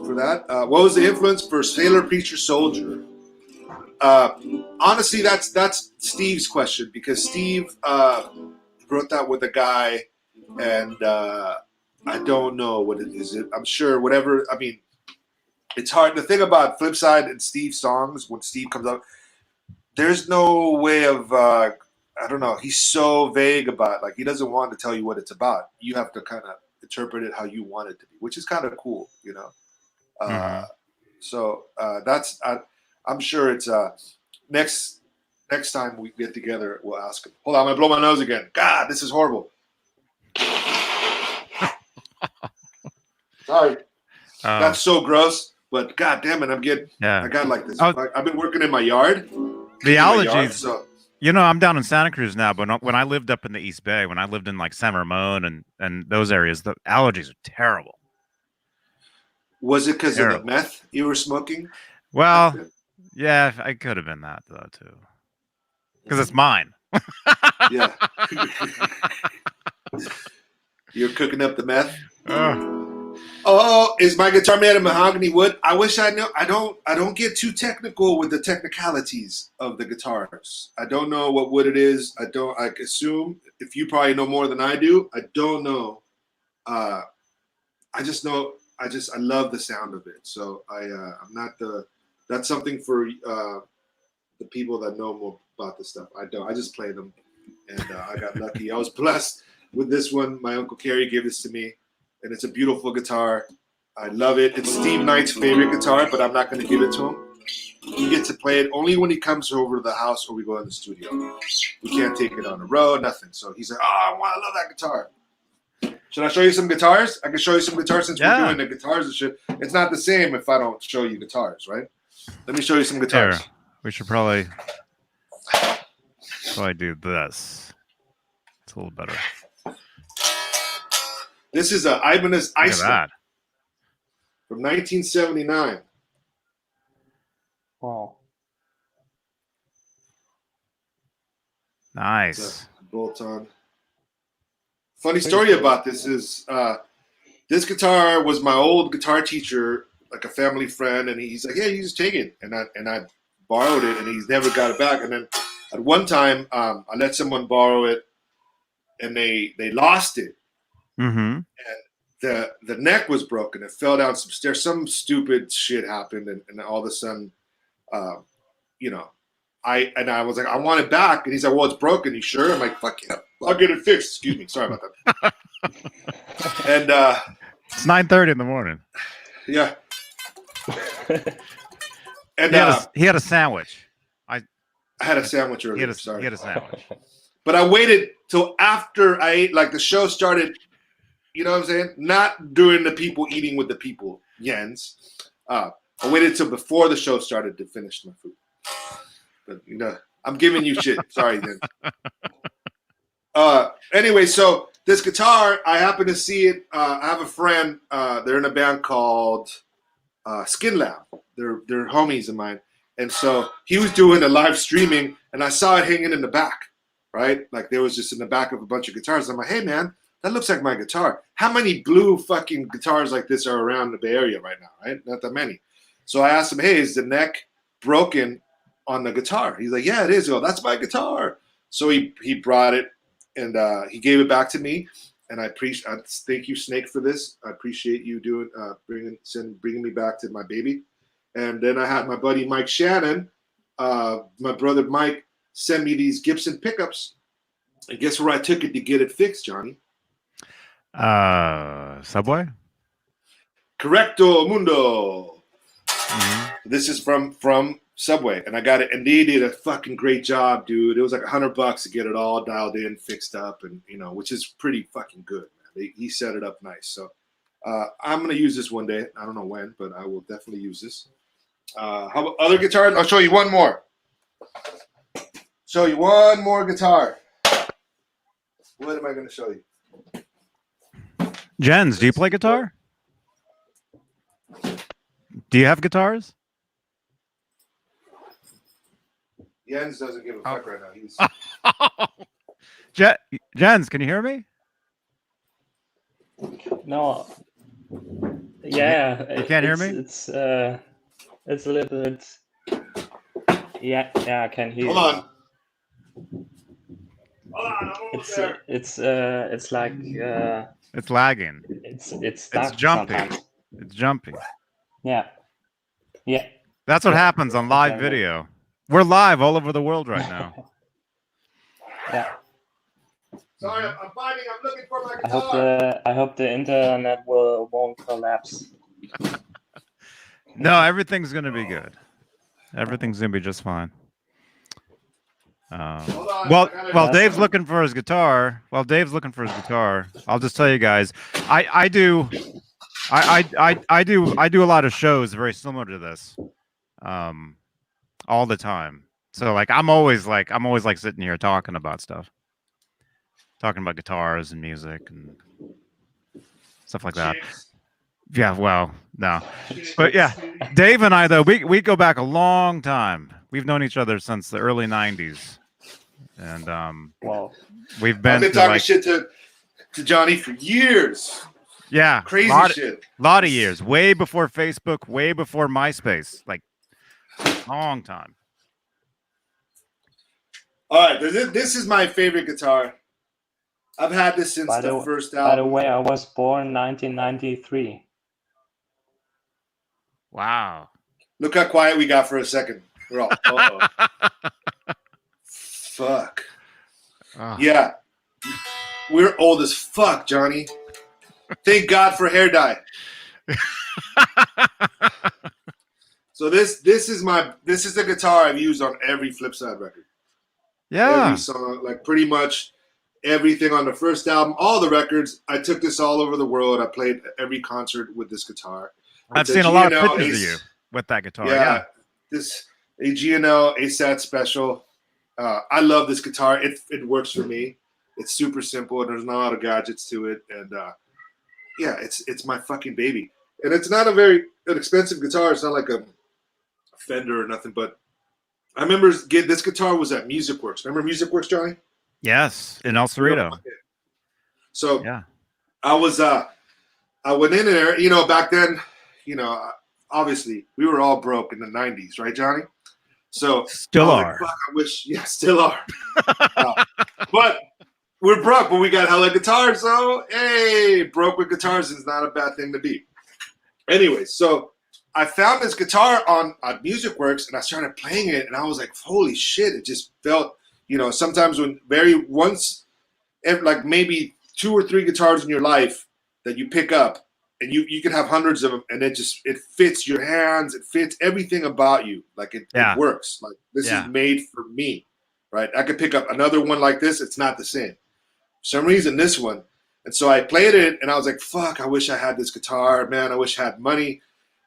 for that. What was the influence for Sailor Preacher Soldier? Honestly, that's Steve's question, because Steve wrote that with a guy, and I don't know what it is. I'm sure whatever. I mean, it's hard. The thing about Flipsyde and Steve's songs, when Steve comes up, there's no way of. I don't know. He's so vague about, like, he doesn't want to tell you what it's about. You have to kind of interpret it how you want it to be, which is kind of cool, you know. So that's I'm sure it's next time we get together, we'll ask him. Hold on, I'm gonna blow my nose again. God, this is horrible. Sorry, that's so gross. But god damn it, I got like this. I've been working in my yard. The allergies. So you know, I'm down in Santa Cruz now, but when I lived up in the East Bay, when I lived in like San Ramon and those areas, the allergies are terrible. Was it because of the meth you were smoking? Well, yeah, I could have been that though too, because it's mine. Yeah. You're cooking up the meth. Oh, is my guitar made of mahogany wood? I wish I knew. I don't get too technical with the technicalities of the guitars. I don't know what wood it is. I assume if you probably know more than I do. I don't know. I just know. I love the sound of it. So I'm not that's something for the people that know more about this stuff. I don't. I just play them, and I got lucky. I was blessed with this one. My Uncle Kerry gave this to me, and it's a beautiful guitar. I love it. It's Steve Knight's favorite guitar, but I'm not going to give it to him. He gets to play it only when he comes over to the house or we go in the studio. We can't take it on the road, nothing. So he's like, I love that guitar. Should I show you some guitars? I can show you some guitars since we're doing the guitars and shit. It's not the same if I don't show you guitars, right? Let me show you some guitars. Here, we should probably do this. It's a little better. This is a Ibanez Iceland from 1979. Wow. Nice. Bolt on. Funny story about this is this guitar was my old guitar teacher, like a family friend, and he's like, "Yeah, you just take it," and I borrowed it, and he's never got it back. And then at one time, I let someone borrow it, and they lost it. Mm-hmm. And the neck was broken. It fell down some stairs. Some stupid shit happened, and all of a sudden, you know, I was like, I want it back, and he's like, well, it's broken. You sure? I'm like, fuck yeah, I'll get it fixed. Excuse me, sorry about that. And it's 9:30 in the morning. Yeah. And he had a sandwich. I had a sandwich earlier. He had a sandwich. But I waited till after I ate, like the show started. You know what I'm saying? Not during the people eating with the people, Jens. I waited till before the show started to finish my food. But you know, I'm giving you shit. Sorry, then. Anyway, so this guitar, I happen to see it. I have a friend. They're in a band called Skin Lab. They're homies of mine, and so he was doing a live streaming, and I saw it hanging in the back, right? Like there was just in the back of a bunch of guitars. I'm like, hey man, that looks like my guitar. How many blue fucking guitars like this are around the Bay Area right now, right? Not that many. So I asked him, hey, is the neck broken on the guitar? He's like, yeah, it is. Oh, that's my guitar. So he brought it, and he gave it back to me. And I thank you, Snake, for this. I appreciate you doing bringing me back to my baby. And then I had my buddy Mike Shannon, my brother Mike, send me these Gibson pickups. And guess where I took it to get it fixed, Johnny? Subway? Correcto Mundo. Mm-hmm. This is from Subway, and I got it, and they did a fucking great job, dude. It was like $100 to get it all dialed in, fixed up, and you know, which is pretty fucking good, man. He set it up nice. So I'm gonna use this one day. I don't know when, but I will definitely use this. How about other guitars? I'll show you one more. Show you one more guitar. What am I gonna show you? Jens, do you play guitar? Do you have guitars? Jens doesn't give a fuck right now. He's Jens, can you hear me? No. Yeah. You can't hear me? It's a little bit. Yeah, I can hear hold you. on. Hold on, I'm almost there. It's like It's lagging. it's stuck jumpy. sometimes. It's jumpy. Yeah. That's what Yeah, happens on live exactly. video. We're live all over the world right now. Yeah. Sorry, I'm looking for my guitar. I hope the internet won't collapse. No, everything's gonna be good. Everything's gonna be just fine. Hold on, While I gotta- Dave's looking for his guitar, I'll just tell you guys, I do a lot of shows very similar to this, all the time. So like I'm always like sitting here talking about stuff, talking about guitars and music and stuff like that. Yeah, well, no, but yeah, Dave and I though we go back a long time. We've known each other since the early '90s, and Well, we've been I've been to, talking like, shit to Johnny for years. yeah, Crazy shit. lot of years, way before Facebook, way before MySpace, like long time. All right, this is my favorite guitar. I've had this since by the first by the album. way, I was born 1993. Wow. Look how quiet we got for a second. We're all, uh-oh. Fuck. Oh. Yeah. We're old as fuck, Johnny. Thank God for hair dye. So this is the guitar I've used on every Flipsyde record. Yeah. Every song, like pretty much everything on the first album, all the records. I took this all over the world. I played every concert with this guitar. I've It's a seen a lot of G&L pictures of you with that guitar. Yeah, Yeah. this a G&L ASAT special. I love this guitar. It works for me. It's super simple and there's not a lot of gadgets to it. And yeah, it's my fucking baby. And it's not a very expensive guitar. It's not like a Fender or nothing. But I remember this guitar was at Music Works. Remember Music Works, Johnny? Yes, in El Cerrito. So Yeah. I went in there. You know, back then, you know, obviously we were all broke in the '90s, right, Johnny? So Still I was are. like, fuck, I wish, yeah, still are. But we're broke, but we got hella guitars. So hey, broke with guitars is not a bad thing to be. Anyway, so I found this guitar on Music Works, and I started playing it, and I was like, holy shit! It just felt, you know, sometimes like maybe 2 or 3 guitars in your life that you pick up. And you can have hundreds of them, and it fits your hands. It fits everything about you. Like it works. Like this is made for me, right? I could pick up another one like this. It's not the same. For some reason, this one. And so I played it, and I was like, fuck, I wish I had this guitar. Man, I wish I had money.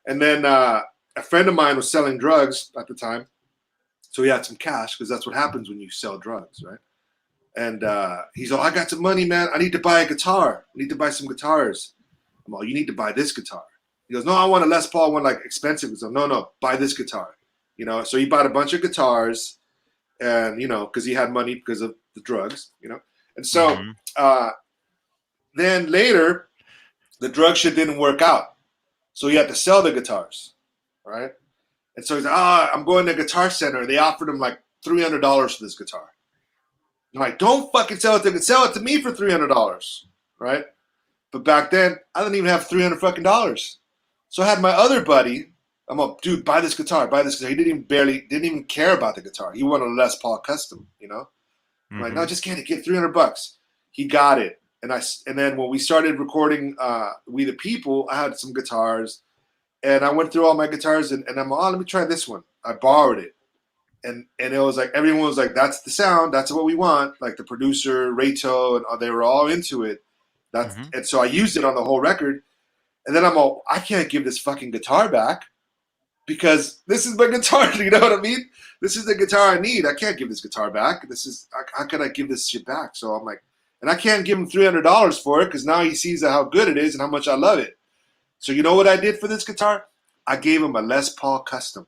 And then a friend of mine was selling drugs at the time. So he had some cash, because that's what happens when you sell drugs, right? And he's like, I got some money, man. I need to buy a guitar. I need to buy some guitars. I'm all, you need to buy this guitar. He goes, no, I want a Les Paul one, like expensive. So no, buy this guitar. You know, so he bought a bunch of guitars, and you know, because he had money because of the drugs, you know. And so then later, the drug shit didn't work out, so he had to sell the guitars, right? And so he's like, I'm going to Guitar Center. They offered him like $300 for this guitar. I'm like, don't fucking sell it to me for $300, right? But back then, I didn't even have $300 fucking dollars. So I had my other buddy. I'm like, dude, buy this guitar. He didn't even care about the guitar. He wanted a Les Paul custom, you know. I'm like, no, just get $300. He got it, and then when we started recording We the People, I had some guitars, and I went through all my guitars, and I'm like, let me try this one. I borrowed it, and it was like everyone was like, that's the sound, that's what we want. Like the producer, Rayto, and they were all into it. And so I used it on the whole record, and then I'm all, I can't give this fucking guitar back because this is my guitar. You know what I mean? This is the guitar I need. I can't give this guitar back. How could I give this shit back? So I'm like, and I can't give him $300 for it because now he sees how good it is and how much I love it. So you know what I did for this guitar? I gave him a Les Paul custom.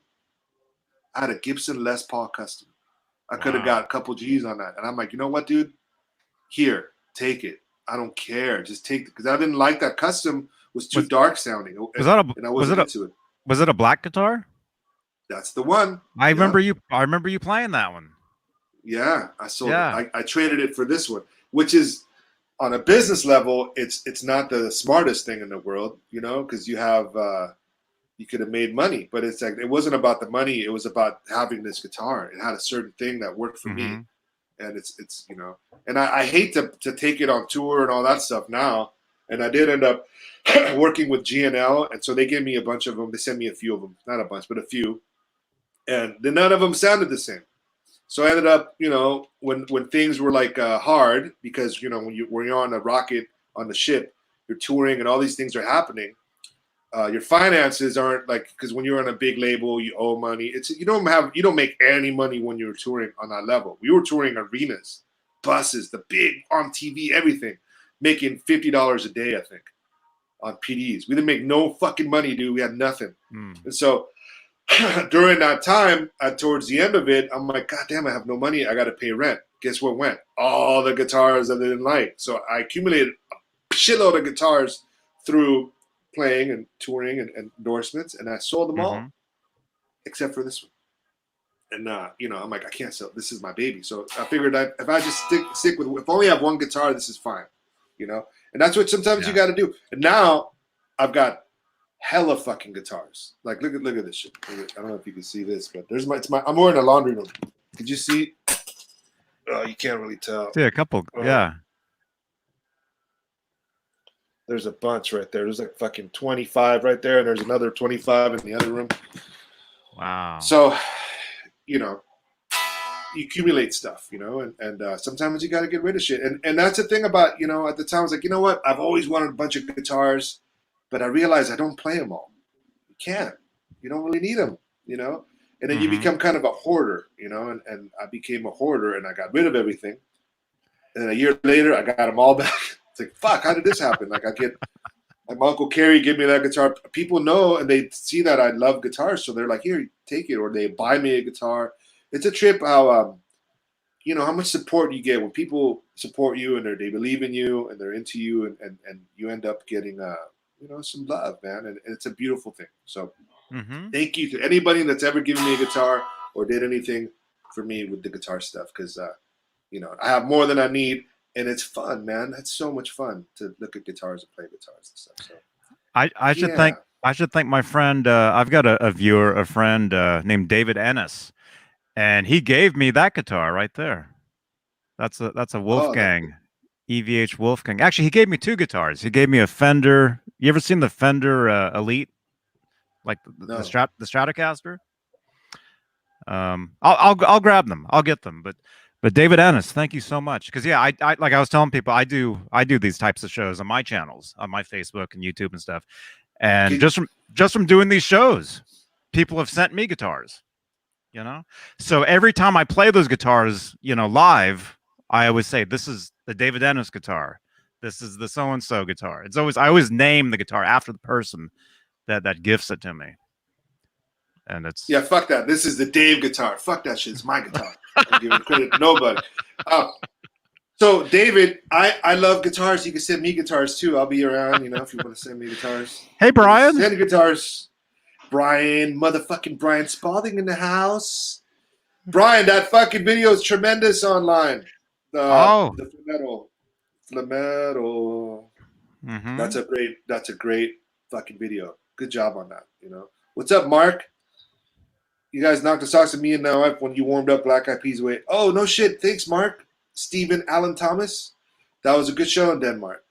I had a Gibson Les Paul custom. I could have Wow. got a couple G's on that. And I'm like, you know what, dude? Here, take it. I don't care. Just take it. Because I didn't like that custom was too dark sounding. Was that a and I was wasn't it a into it. was it a black guitar? That's the one. I Yeah. remember you playing that one. Yeah, I sold Yeah. it. I traded it for this one, which is on a business level, it's not the smartest thing in the world, you know, because you have you could have made money, but it's like it wasn't about the money. It was about having this guitar. It had a certain thing that worked for me, and it's you know, and I hate to take it on tour and all that stuff now. And I did end up working with GNL, and so they gave me a bunch of them. They sent me a few of them, not a bunch, but a few, and then none of them sounded the same. So I ended up, you know, when things were like hard, because you know when you're on a rocket on the ship, you're touring and all these things are happening. Your finances aren't like, because when you're on a big label, you owe money. It's you don't make any money when you're touring on that level. We were touring arenas, buses, the big on TV, everything, making $50 a day, I think, on PDs. We didn't make no fucking money, dude. We had nothing, and so. During that time, towards the end of it, I'm like, God damn, I have no money. I got to pay rent. Guess what went? All the guitars that I didn't like. So I accumulated a shitload of guitars through playing and touring and endorsements, and I sold them all, except for this one. And you know, I'm like, I can't sell. This is my baby. So I figured that if I just stick with, if I only have one guitar, this is fine, you know. And that's what sometimes you got to do. And now I've got hella fucking guitars. Like look at this shit. I don't know if you can see this, but there's I'm wearing a laundry room. Could you see? Oh, you can't really tell. Yeah, a couple. Yeah. There's a bunch right there. There's like fucking 25 right there, and there's another 25 in the other room. Wow. So, you know, you accumulate stuff, you know, and sometimes you got to get rid of shit. And that's the thing about, you know, at the time I was like, you know what? I've always wanted a bunch of guitars. But I realized I don't play them all. You can't. You don't really need them, you know? And then you become kind of a hoarder, you know? And I became a hoarder, and I got rid of everything. And a year later, I got them all back. It's like, fuck, how did this happen? Like, like my Uncle Kerry gave me that guitar. People know, and they see that I love guitars, so they're like, here, take it. Or they buy me a guitar. It's a trip how, you know, how much support you get when people support you, and they believe in you, and they're into you, and you end up getting you know, some love, man, and it's a beautiful thing. So thank you to anybody that's ever given me a guitar or did anything for me with the guitar stuff, because you know, I have more than I need, and it's fun, man. That's so much fun to look at guitars and play guitars and stuff. So I should thank my friend. I've got a friend named David Ennis, and he gave me that guitar right there. That's a Wolfgang. EVH Wolfgang. Actually, he gave me two guitars. He gave me a Fender. You ever seen the Fender Elite, like the Stratocaster? I'll grab them. I'll get them. But David Ennis, thank you so much. Because yeah, I like I was telling people, I do these types of shows on my channels, on my Facebook and YouTube and stuff. And just from doing these shows, people have sent me guitars. You know, so every time I play those guitars, you know, live, I always say, this is the David Ennis guitar. This is the so-and-so guitar. I always name the guitar after the person that gifts it to me. And it's... Yeah, fuck that. This is the Dave guitar. Fuck that shit. It's my guitar. I'm giving credit to nobody. So, David, I love guitars. You can send me guitars, too. I'll be around, you know, if you want to send me guitars. Hey, Brian. Send guitars. Brian, motherfucking Brian Spalding in the house. Brian, that fucking video is tremendous online. The Flametto. That's a great fucking video. Good job on that. You know, what's up, Mark? You guys knocked the socks of me and my wife when you warmed up Black Eyed Peas away. Oh no shit! Thanks, Mark. Stephen Allen Thomas. That was a good show in Denmark.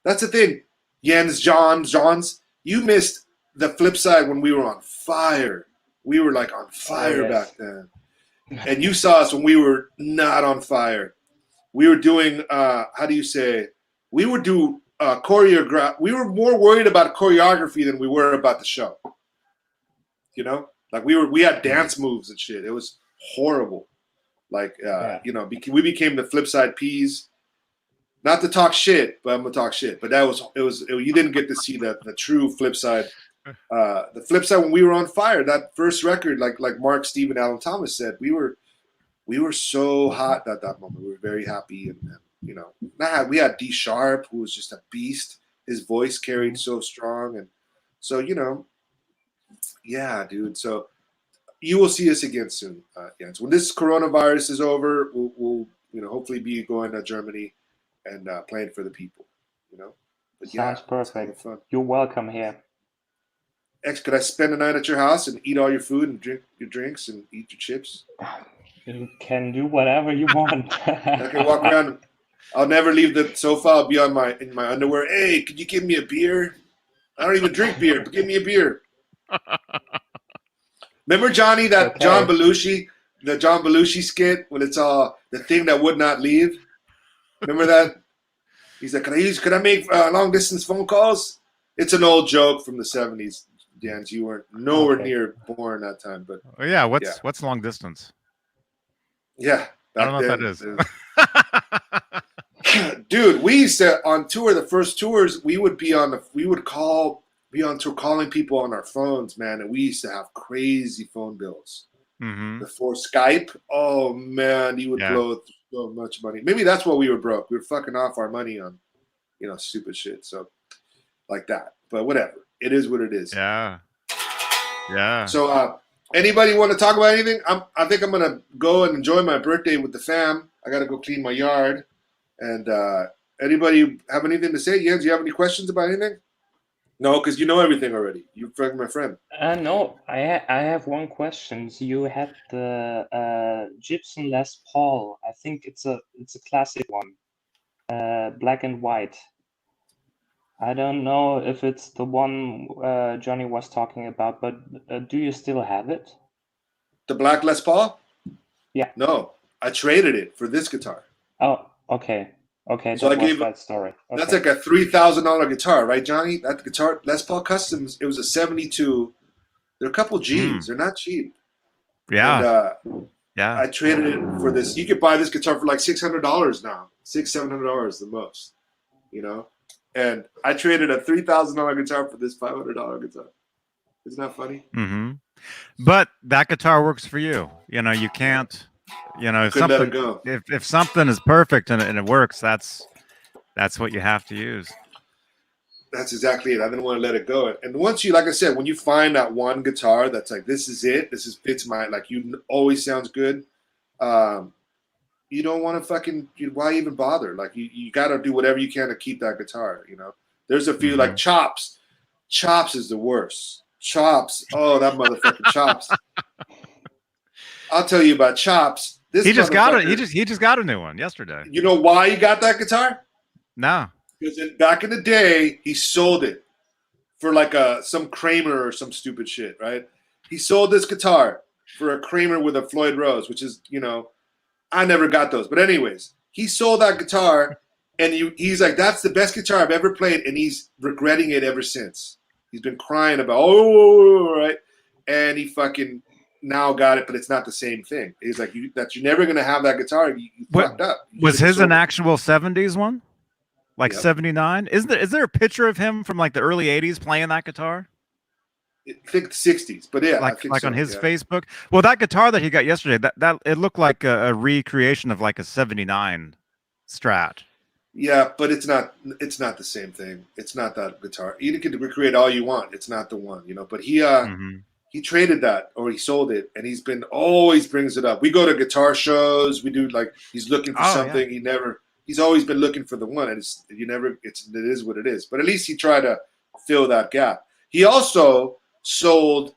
That's the thing. Johns, you missed the Flipsyde when we were on fire. We were like on fire back then, and you saw us when we were not on fire. We were doing, how do you say? We would do choreograph. We were more worried about choreography than we were about the show. You know, like we had dance moves and shit. It was horrible. Like, you know, we became the Flipsyde Peas. Not to talk shit, but I'm gonna talk shit. But you didn't get to see the true Flipsyde. The Flipsyde when we were on fire. That first record, like Mark, Stephen, Allen Thomas said, we were we were so hot at that moment. We were very happy, and you know, we had D Sharp, who was just a beast. His voice carried so strong, and so you know, yeah, dude. So you will see us again soon, Jens. When this coronavirus is over, we'll you know hopefully be going to Germany and playing for the people. You know, but Sounds yeah, it's kind perfect. of fun. You're welcome here. X, could I spend the night at your house and eat all your food and drink your drinks and eat your chips? You can do whatever you want. I can walk around. I'll never leave the sofa. I'll be in my underwear. Hey, could you give me a beer? I don't even drink beer, but give me a beer. Remember Johnny, that Okay. John Belushi skit when it's all the thing that would not leave? Remember that? He's like, could I make long distance phone calls? It's an old joke from the 70s, Jens. You weren't nowhere Okay. near born that time, but Oh, yeah. What's long distance? yeah. I don't know what that is. Dude, we used to on tour. The first tours, we would be on tour calling people on our phones, man, and we used to have crazy phone bills Mm-hmm. before Skype. Oh man, you would blow so much money. Maybe that's why we were broke. We were fucking off our money on, you know, stupid shit. So like that, but whatever. It is what it is. Yeah. Yeah. So, anybody want to talk about anything? I think I'm gonna go and enjoy my birthday with the fam. I gotta go clean my yard. And anybody have anything to say? Jens, do you have any questions about anything? No, because you know everything already. You're my friend. No, I have one question. So you had the Gibson Les Paul. I think it's a classic one, black and white. I don't know if it's the one Johnny was talking about, but do you still have it? The black Les Paul? Yeah. No, I traded it for this guitar. Oh, okay. Okay, So that I was gave that story. Okay. That's like a $3,000 guitar, right, Johnny? That guitar, Les Paul Customs, it was a 72. They're a couple G's. They're not cheap. Yeah. And, yeah. I traded it for this. You could buy this guitar for like $600 now. $700 the most, you know? And I traded a $3,000 guitar for this $500 guitar. Isn't that funny? Mm-hmm. But that guitar works for you. You know, you can't, you know, if Couldn't let something, it go. if something is perfect and it works, that's what you have to use. That's exactly it. I didn't want to let it go. And once you, like I said, when you find that one guitar that's like, this is it, fits my, like, you always sounds good. You don't want to fucking, why even bother? Like, you got to do whatever you can to keep that guitar, you know? There's a few, like Chops. Chops is the worst. Chops. Oh, that motherfucking Chops. I'll tell you about Chops. He just got it. He just got a new one yesterday. You know why he got that guitar? No. Because back in the day, he sold it for like some Kramer or some stupid shit, right? He sold this guitar for a Kramer with a Floyd Rose, which is, you know, I never got those. But anyways, he sold that guitar, and he's like, that's the best guitar I've ever played, and he's regretting it ever since. He's been crying about, right? And he fucking now got it, but it's not the same thing. He's like, you're never going to have that guitar. You fucked up. Was his an actual 70s one? Like 79? Is there a picture of him from like the early 80s playing that guitar? I think the 60s, but yeah, like I think so, on his Facebook. Well, that guitar that he got yesterday, that it looked like a recreation of like a 79 Strat. Yeah, but it's not the same thing. It's not that guitar. You can recreate all you want. It's not the one, you know. But he traded that, or he sold it, and he's been always brings it up. We go to guitar shows. We do, like, he's looking for something. Yeah. He's always been looking for the one, and it is what it is. But at least he tried to fill that gap. He also sold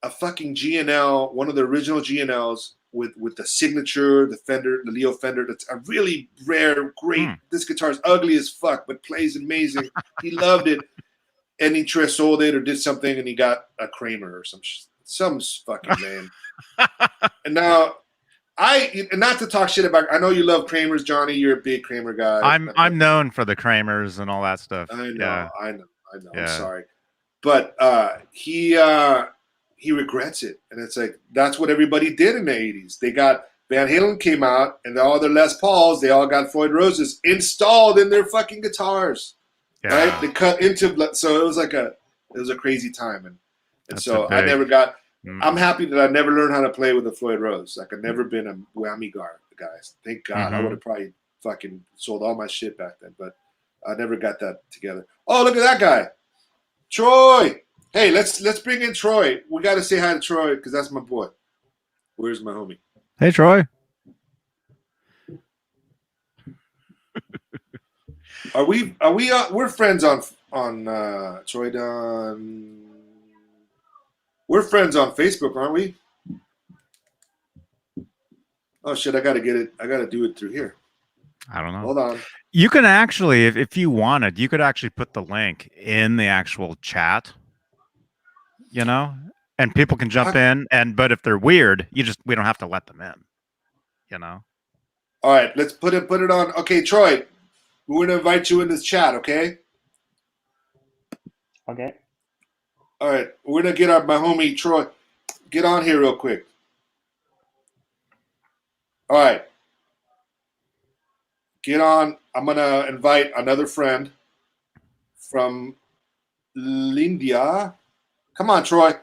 a fucking G&L, one of the original G&Ls with the signature, the Fender, the Leo Fender. That's a really rare, great. This guitar is ugly as fuck, but plays amazing. He loved it, and he sold it or did something, and he got a Kramer or some fucking name. And now, not to talk shit about. I know you love Kramers, Johnny. You're a big Kramer guy. I'm known for the Kramers and all that stuff. I know. Yeah. I know. Yeah. I'm sorry, but he regrets it, and it's like that's what everybody did in the '80s. They got Van Halen came out, and all their Les Pauls, they all got Floyd Roses installed in their fucking guitars. Yeah. Right? They cut into, so it was a crazy time, and so I never got. I'm happy that I never learned how to play with the Floyd Rose. Like, I've never been a whammy guys. Thank God. I would have probably fucking sold all my shit back then, but I never got that together. Oh, look at that guy, Troy. Hey, let's bring in Troy. We got to say hi to Troy because that's my boy. Where's my homie? Hey, Troy. Are we? We're friends on Troy Don. We're friends on Facebook, aren't we? Oh shit! I gotta get it. I gotta do it through here. I don't know. Hold on. You can actually, if you wanted, you could actually put the link in the actual chat. You know, and people can jump in. But if they're weird, we don't have to let them in. You know. All right, let's put it on. Okay, Troy, we're gonna invite you in this chat. Okay. Okay. All right, we're gonna get my homie Troy. Get on here real quick. All right. Get on. I'm gonna invite another friend from India. Come on, Troy.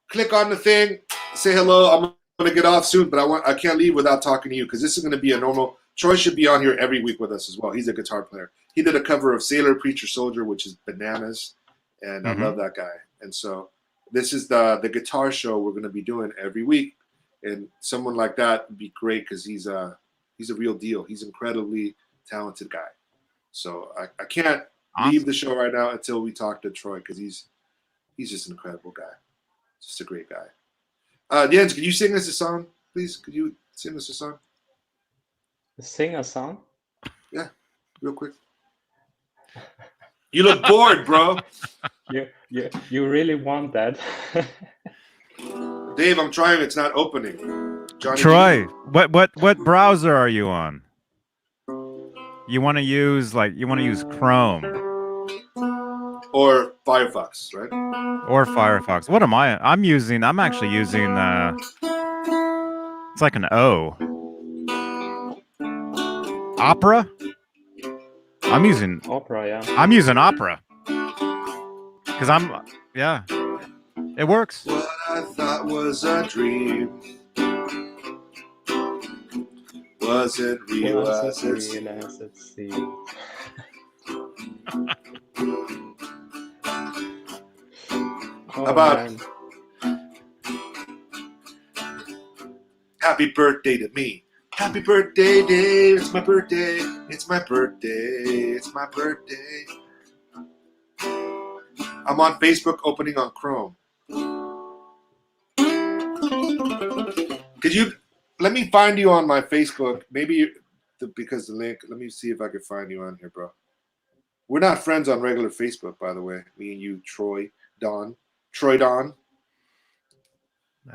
Click on the thing. Say hello. I'm gonna get off soon, but I can't leave without talking to you because this is gonna be a normal. Troy should be on here every week with us as well. He's a guitar player. He did a cover of Sailor, Preacher, Soldier, which is bananas, and I love that guy. And so this is the guitar show we're gonna be doing every week, and someone like that would be great because he's a real deal. He's an incredibly talented guy. So I can't leave the show right now until we talk to Troy because he's just an incredible guy. Just a great guy. Jens, could you sing us a song, please? Could you sing us a song? Sing a song? Yeah, real quick. You look bored, bro. You really want that? Dave, I'm trying. It's not opening. Johnny Troy, what browser are you on? You want to use Chrome or Firefox, right? Or Firefox. What am I? I'm actually using it's like an O. Opera? I'm using Opera, yeah. I'm using Opera. Cuz it works. What I thought was a dream wasn't real as it seemed. How about happy birthday to me? Happy birthday, Dave. It's my birthday. It's my birthday. It's my birthday. I'm on Facebook opening on Chrome. Could you let me find you on my Facebook? Maybe because the link. Let me see if I can find you on here, bro. We're not friends on regular Facebook, by the way. Me and you, Troy Don.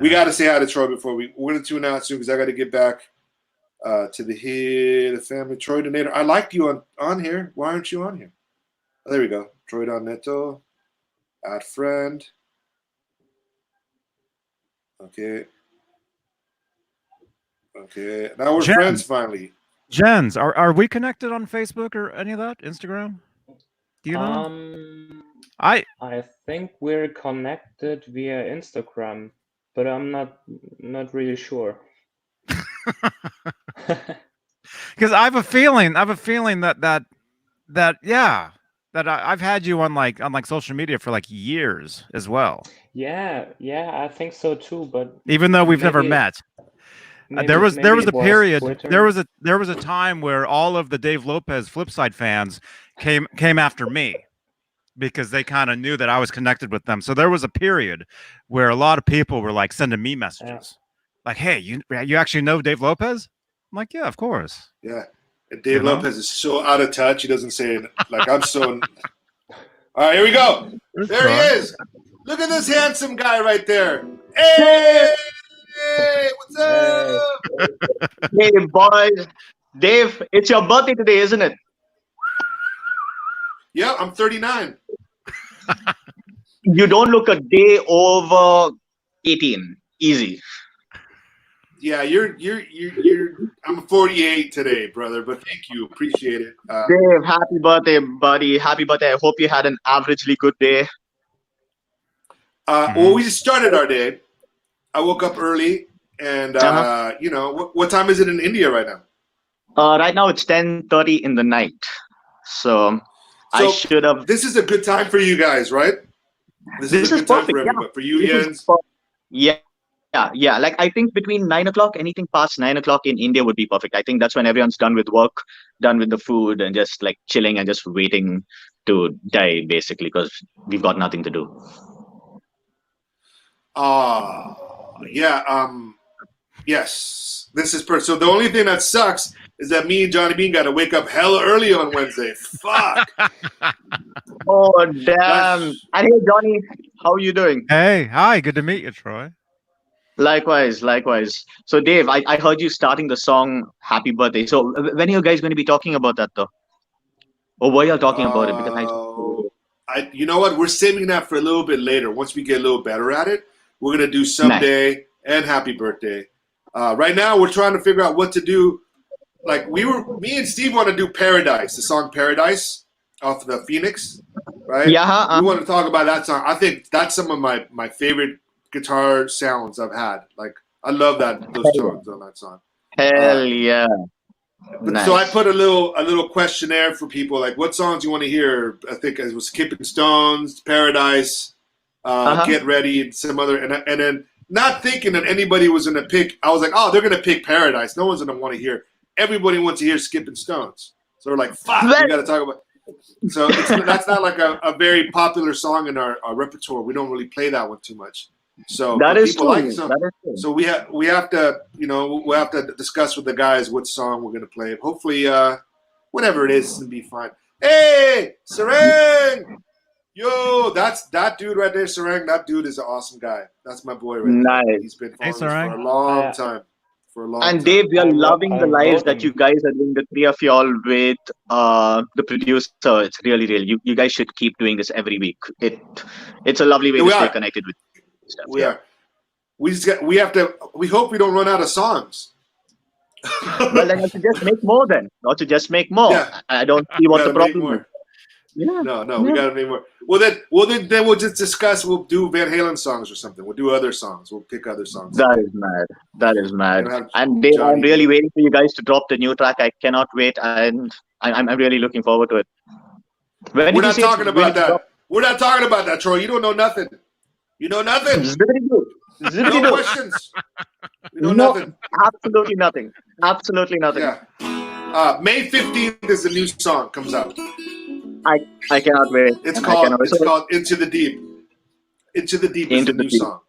We got to say hi to Troy before we're going to tune out soon because I got to get back to the family. Troy Donator. I liked you on here. Why aren't you on here? Oh, there we go. Troy Don Neto. Add friend. Okay. Now we're friends finally. Jens, are we connected on Facebook or any of that? Instagram? Do you know? I think we're connected via Instagram, but I'm not really sure. Because I have a feeling that I've had you on like social media for like years as well. Yeah, I think so too. But even though we've never met, there was a period. Twitter. There was a time where all of the Dave Lopez Flipsyde fans came after me because they kind of knew that I was connected with them. So there was a period where a lot of people were like sending me messages, like, "Hey, you actually know Dave Lopez?" I'm like, "Yeah, of course." Yeah. And Dave Lopez is so out of touch. He doesn't say it. Like, I'm so. All right, here we go. There he is. Look at this handsome guy right there. Hey, what's up? Hey, boys. Dave, it's your birthday today, isn't it? Yeah, I'm 39. You don't look a day over 18. Easy. Yeah, I'm 48 today, brother, but thank you. Appreciate it. Dave, happy birthday, buddy. Happy birthday. I hope you had an averagely good day. Well, we just started our day. I woke up early, and Uh-huh. what time is it in India right now? Right now it's 10:30 in the night. So I So should have. this is a good time for you guys, right? This is This a is good time for perfect. Yeah. everybody. For you, This is Jens. yeah. Yeah. Like I think between 9 o'clock, anything past 9 o'clock in India would be perfect. I think that's when everyone's done with work, done with the food, and just like chilling and just waiting to die, basically, because we've got nothing to do. Yeah. Yes. This is so the only thing that sucks is that me and Johnny Bean got to wake up hella early on Wednesday. Fuck. Oh damn! And hey, Johnny, how are you doing? Hey, hi, good to meet you, Troy. Likewise, likewise. So, Dave, I heard you starting the song "Happy Birthday." So, when are you guys going to be talking about that, though? Or were you all talking about it? Because You know what? We're saving that for a little bit later. Once we get a little better at it, we're gonna do Nice. Someday and Happy Birthday. Right now, we're trying to figure out what to do. Like me and Steve want to do Paradise, the song Paradise off the Phoenix, right? Yeah. We want to talk about that song. I think that's some of my favorite guitar sounds I've had. Like I love those tones on that song. Hell yeah. Nice. So I put a little questionnaire for people, like what songs you want to hear. I think it was Skipping Stones, Paradise, Get Ready, and some other. And then not thinking that anybody was going to pick. I was like, oh, they're going to pick Paradise. No one's going to want to hear. Everybody wants to hear Skipping Stones. So we're like, fuck, we got to talk about. So that's not like a very popular song in our repertoire. We don't really play that one too much. So that is people true. like it. So we have to we'll have to discuss with the guys what song we're gonna play. Hopefully, whatever it is, it'll be fine. Hey, Sarang! Yo, that's that dude right there, Sarang. That dude is an awesome guy. That's my boy right Nice. there. He's been following us for a long time. And Dave, we are loving the lives wrote that you guys are doing, the three of y'all with the producer. It's really real. You guys should keep doing this every week. It's a lovely way to stay connected with stuff. We are. We hope we don't run out of songs. Well, then you should just make more then. Not to just make more. Yeah. I don't see what the problem is. Yeah. No, we gotta make more. Well then we'll just discuss. We'll do Van Halen songs or something. We'll do other songs. We'll pick other songs. That is mad. And Dave, I'm really waiting for you guys to drop the new track. I cannot wait, and I'm really looking forward to it. We're not talking about that. We're not talking about that, Troy. You don't know nothing. You know nothing. No questions. You know nothing. Absolutely nothing. Absolutely nothing. Yeah. May 15th is the new song comes out. I cannot wait. It's called Into the Deep. Into the Deep is the new song.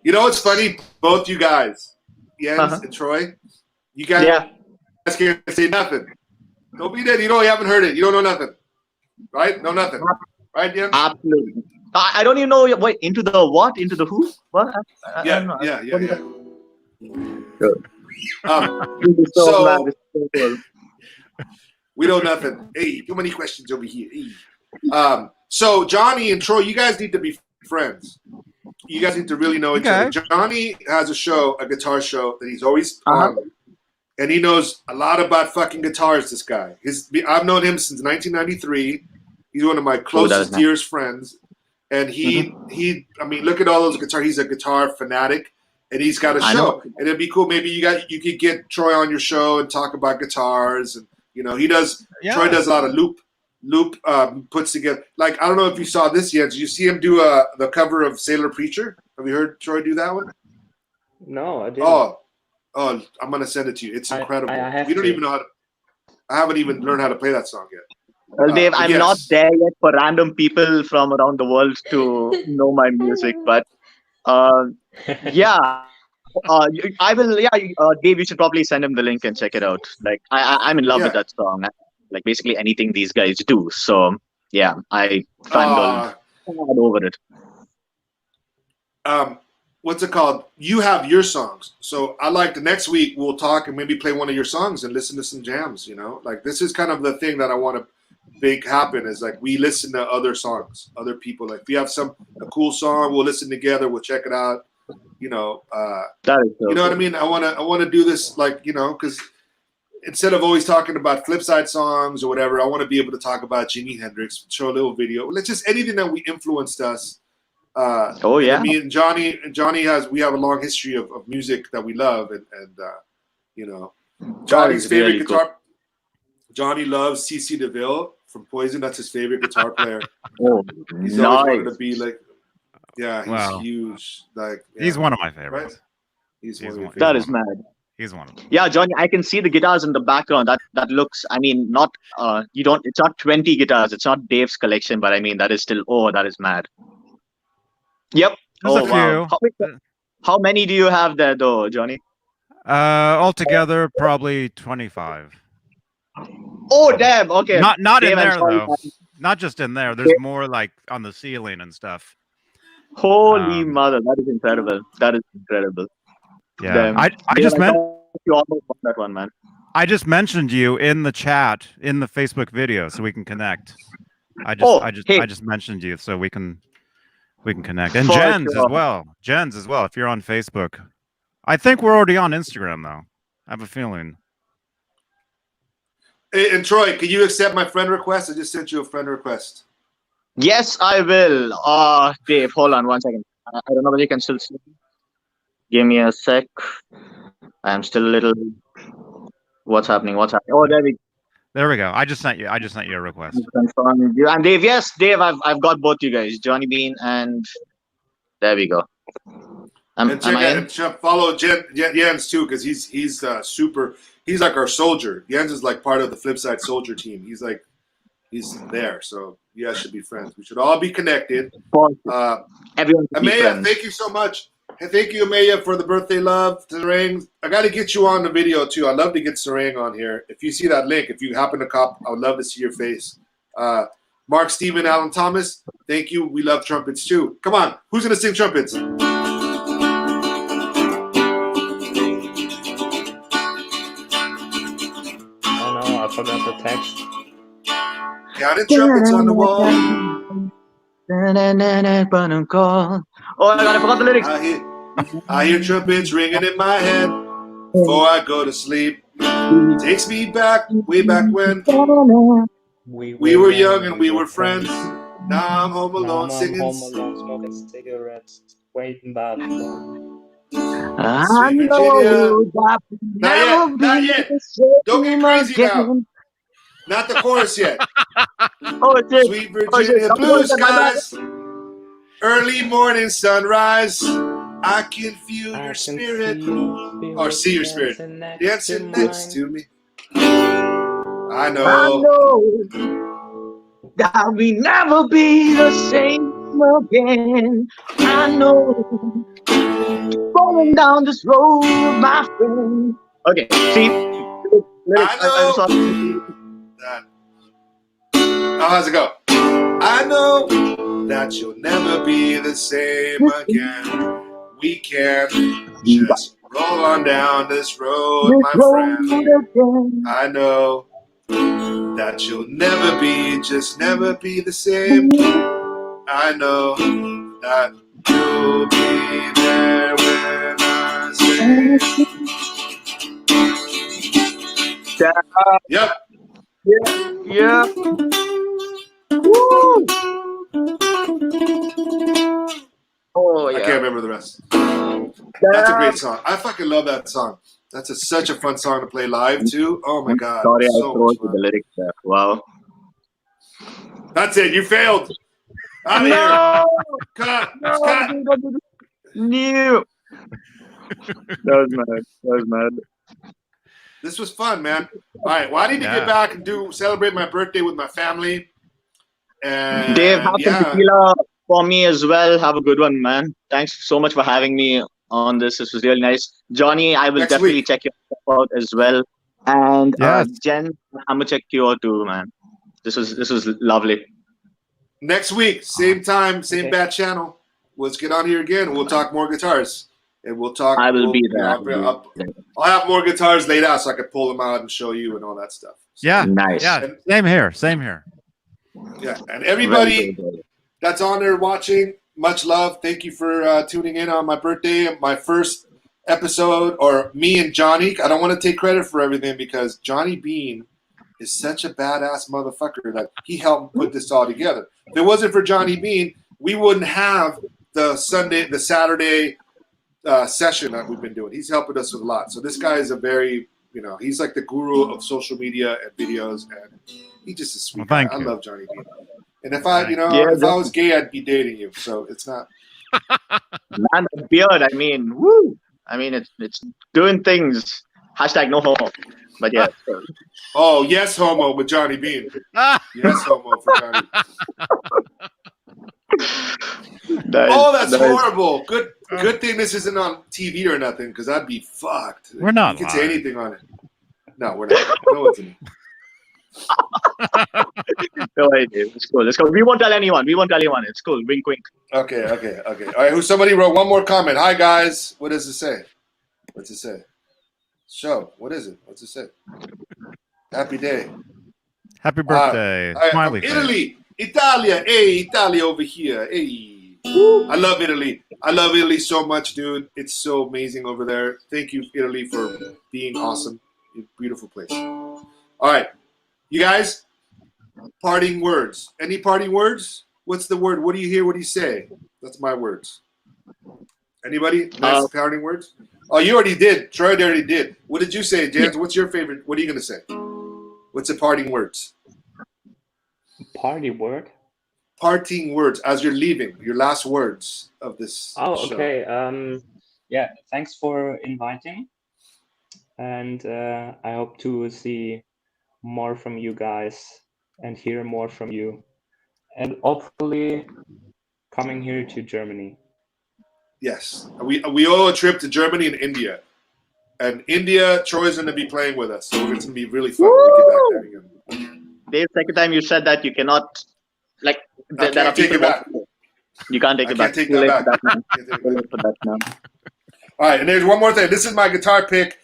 You know what's funny? Both you guys, Jens and Troy, you guys can't say nothing. Don't be dead. You haven't heard it. You don't know nothing. Right? Know nothing. Right, Jens? Absolutely. I don't even know. Wait, into the what? Into the who? What? Yeah. Good. So we know nothing. Hey, too many questions over here. Hey. So Johnny and Troy, you guys need to be friends. You guys need to really know each other. Johnny has a guitar show that he's always on, and he knows a lot about fucking guitars. This guy, I've known him since 1993. He's one of my closest, dearest friends, and he. I mean, look at all those guitars. He's a guitar fanatic, and he's got a show. And it'd be cool. Maybe you could get Troy on your show and talk about guitars, and he does. Yeah. Troy does a lot of loop puts together. Like, I don't know if you saw this yet. Did you see him do the cover of Sailor Preacher? Have you heard Troy do that one? No, I didn't. Oh, I'm gonna send it to you. It's incredible. You don't even know how to. I haven't even learned how to play that song yet. Well, Dave, I'm not there yet for random people from around the world to know my music, but yeah. I will. Yeah, Dave, you should probably send him the link and check it out. Like, I'm in love with that song. Like basically anything these guys do. So yeah, I fangirl over it. What's it called? You have your songs. So I like the next week we'll talk and maybe play one of your songs and listen to some jams. Like this is kind of the thing that I want to make happen is like we listen to other songs, other people. Like if you have a cool song, we'll listen together. We'll check it out. That is so you know what I mean? I want to do this like because. Instead of always talking about Flipsyde songs or whatever, I want to be able to talk about Jimi Hendrix, show a little video. Let's just anything that we influenced us. Oh, yeah. Me and Johnny we have a long history of music that we love, and you know, Johnny's is favorite really guitar. cool. Johnny loves CC DeVille from Poison. That's his favorite guitar player. Oh, He's always wanted nice. to be like, yeah, he's Wow. huge. Like, yeah, He's one of my favorites. right? He's one of He's your one- That favorites. is mad. He's one of them. Yeah, Johnny, I can see the guitars in the background. That looks, I mean, not it's not 20 guitars. It's not Dave's collection, but I mean, that is still, that is mad. Yep. There's a Wow. few. How many do you have there though, Johnny? Altogether, probably 25. Oh, damn. Okay. Not in Dave, I'm there sorry, though. man. Not just in there. There's more like on the ceiling and stuff. Holy Um, mother, that is incredible. That is incredible. Yeah. Damn. I Dave, just meant thought you almost won that one, man. I just mentioned you in the chat in the Facebook video so we can connect. I hey. just mentioned you so we can connect. And For Jens sure. as well. Jens as well if you're on Facebook. I think we're already on Instagram though. I have a feeling. Hey, and Troy, can you accept my friend request? I just sent you a friend request. Yes, I will. Dave, hold on 1 second. I don't know whether you can still see me. Give me a sec. I'm still a little. What's happening? Oh, There we go. I just sent you a request. confirm you. And Dave, yes, Dave, I've got both you guys, Johnny Bean, and there we go. And Am check I out in? and follow Jens too, because he's super. He's like our soldier. Jens is like part of the Flipsyde soldier team. He's there. So you guys should be friends. We should all be connected. Everyone should be Amaya, friends. thank you so much. And thank you, Amaya, for the birthday love. Sarang, I got to get you on the video too. I'd love to get Sarang on here. If you see that link, if you happen to cop, I would love to see your face. Mark, Steven, Alan Thomas, thank you. We love trumpets too. Come on, who's gonna sing trumpets? Oh no, I forgot the text. Counting trumpets on the wall. Oh my god, I forgot the lyrics. I hear trumpets ringing in my head before I go to sleep. Takes me back, way back when we were young and we were friends. Now I'm home alone singing. Home alone smoking cigarettes, waiting about. I Sweet know that Not yet. Don't get crazy now. Not the chorus yet. Oh, it's it. Sweet Virginia, blue skies, early morning sunrise. I can feel your spirit, or see your spirit, dancing next to me. I know that we never be the same again. I know going down this road, my friend. Okay, see, lyrics. I'm sorry. How's it go? I know that you'll never be the same again. We can just roll on down this road, my friend. I know that you'll never be the same. I know that you'll be there when I say. Yep. Yeah. Woo! Oh, yeah. I can't remember the rest. That's a great song. I fucking love that song. That's such a fun song to play live too. Oh my god. Sorry, I so wrote much fun. the lyrics there. Wow. That's it. You failed. Out of No! here. Cut. Cut. No. That was mad. This was fun, man. All right. Well, I need to get back and celebrate my birthday with my family. And Dave, have some tequila for me as well. Have a good one, man. Thanks so much for having me on this. This was really nice. Johnny, I will definitely check your stuff out as well. And Jen, I'm gonna check you out too, man. This was lovely. Next week, same time, same bad channel. Let's get on here again. We'll talk more guitars. And we'll talk. I will be there. I'll have more guitars laid out so I can pull them out and show you and all that stuff. So, yeah. Nice. Yeah. Same here. Yeah. And everybody that's on there watching, much love. Thank you for tuning in on my birthday, my first episode, or me and Johnny. I don't want to take credit for everything because Johnny Bean is such a badass motherfucker that he helped put this all together. If it wasn't for Johnny Bean, we wouldn't have the Saturday session that we've been doing. He's helping us with a lot. So this guy is a very, he's like the guru of social media and videos, and he's just a sweet guy. I love Johnny Bean. And if I was gay, I'd be dating you. So it's not. Man, the beard. I mean, woo. I mean, it's doing things. Hashtag no homo. But yeah. Oh, yes, homo with Johnny Bean. Yes, homo for Johnny. That's horrible. Good thing this isn't on TV or nothing, because I'd be fucked. We're not. You can say anything on it. No, we're not. No one's in. No, it's cool. Let's go. We won't tell anyone. It's cool. Wink, wink. Okay. All right. Somebody wrote one more comment. Hi guys. What does it say? What's it say? Show. What is it? What's it say? Happy day. Happy birthday. Smiley face. Italy. Italia. Hey, Italia over here. Hey. I love Italy. I love Italy so much, dude. It's so amazing over there. Thank you, Italy, for being awesome. Beautiful place. All right. You guys, parting words. Any parting words? What's the word? What do you hear? What do you say? That's my words. Anybody? Nice parting words? Oh, you already did. Troy already did. What did you say, Jans? What's your favorite? What are you going to say? What's the parting words? Party word? Parting words as you're leaving. Your last words of this show. Okay. Yeah, thanks for inviting. And I hope to see more from you guys and hear more from you. And hopefully coming here to Germany. Yes. We owe a trip to Germany and India. And India, Troy's going to be playing with us. So it's going to be really fun when we get back there again. Dave, second time you said that you cannot, like, I can't take it back. You can't take it back. I can't take that back. All right, and there's one more thing. This is my guitar pick,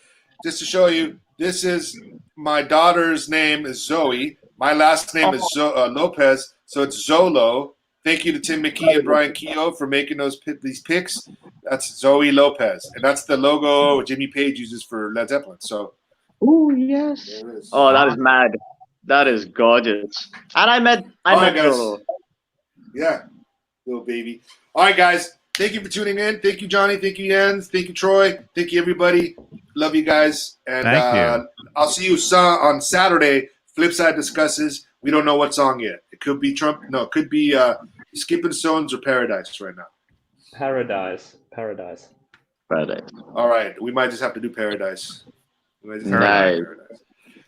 just to show you. This is my daughter's name is Zoe. My last name is Lopez, so it's Zolo. Thank you to Tim McKee and Brian Keogh for making these picks. That's Zoe Lopez, and that's the logo Jimmy Page uses for Led Zeppelin. So, oh yes. There it is. Oh, that is mad. That is gorgeous. And I met Zolo. Yeah, little baby. All right, guys. Thank you for tuning in. Thank you, Johnny. Thank you, Jens. Thank you, Troy. Thank you, everybody. Love you guys. And Thank you. I'll see you on Saturday. Flipsyde discusses. We don't know what song yet. It could be Trump. No, it could be Skipping Stones or Paradise right now. Paradise. All right. We might just have to do Paradise. Nice.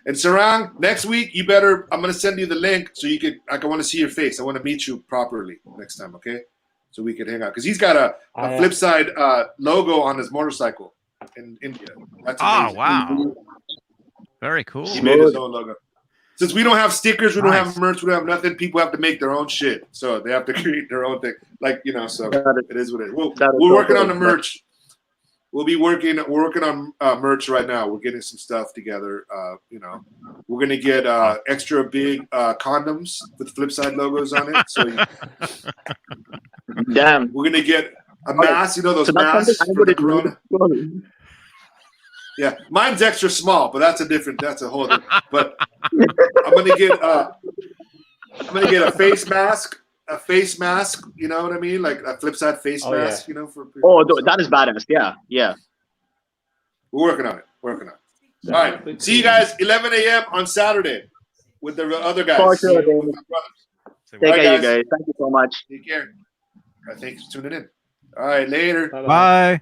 And Sarang, next week, I'm going to send you the link so I want to see your face. I want to meet you properly next time, okay? So we could hang out. Because he's got a Flipsyde logo on his motorcycle in India. That's amazing. Wow. Very cool. He made his own logo. Since we don't have stickers, we don't have merch, we don't have nothing, people have to make their own shit. So they have to create their own thing. So it is what it is. We're working on the merch. We're working on merch right now. We're getting some stuff together. We're gonna get extra big condoms with Flipsyde logos on it. So damn, we're gonna get a mask. Those masks for the corona. Yeah, mine's extra small, but that's a whole different. But I'm gonna get a face mask. A face mask, you know what I mean? Like a Flipsyde face mask, yeah. For that is badass. Yeah. We're working on it. All right. See you guys 11 a.m. on Saturday with the other guys. For sure, with my brothers. Take care, you guys. Thank you so much. Take care. Thanks for tuning in. All right, later. Bye.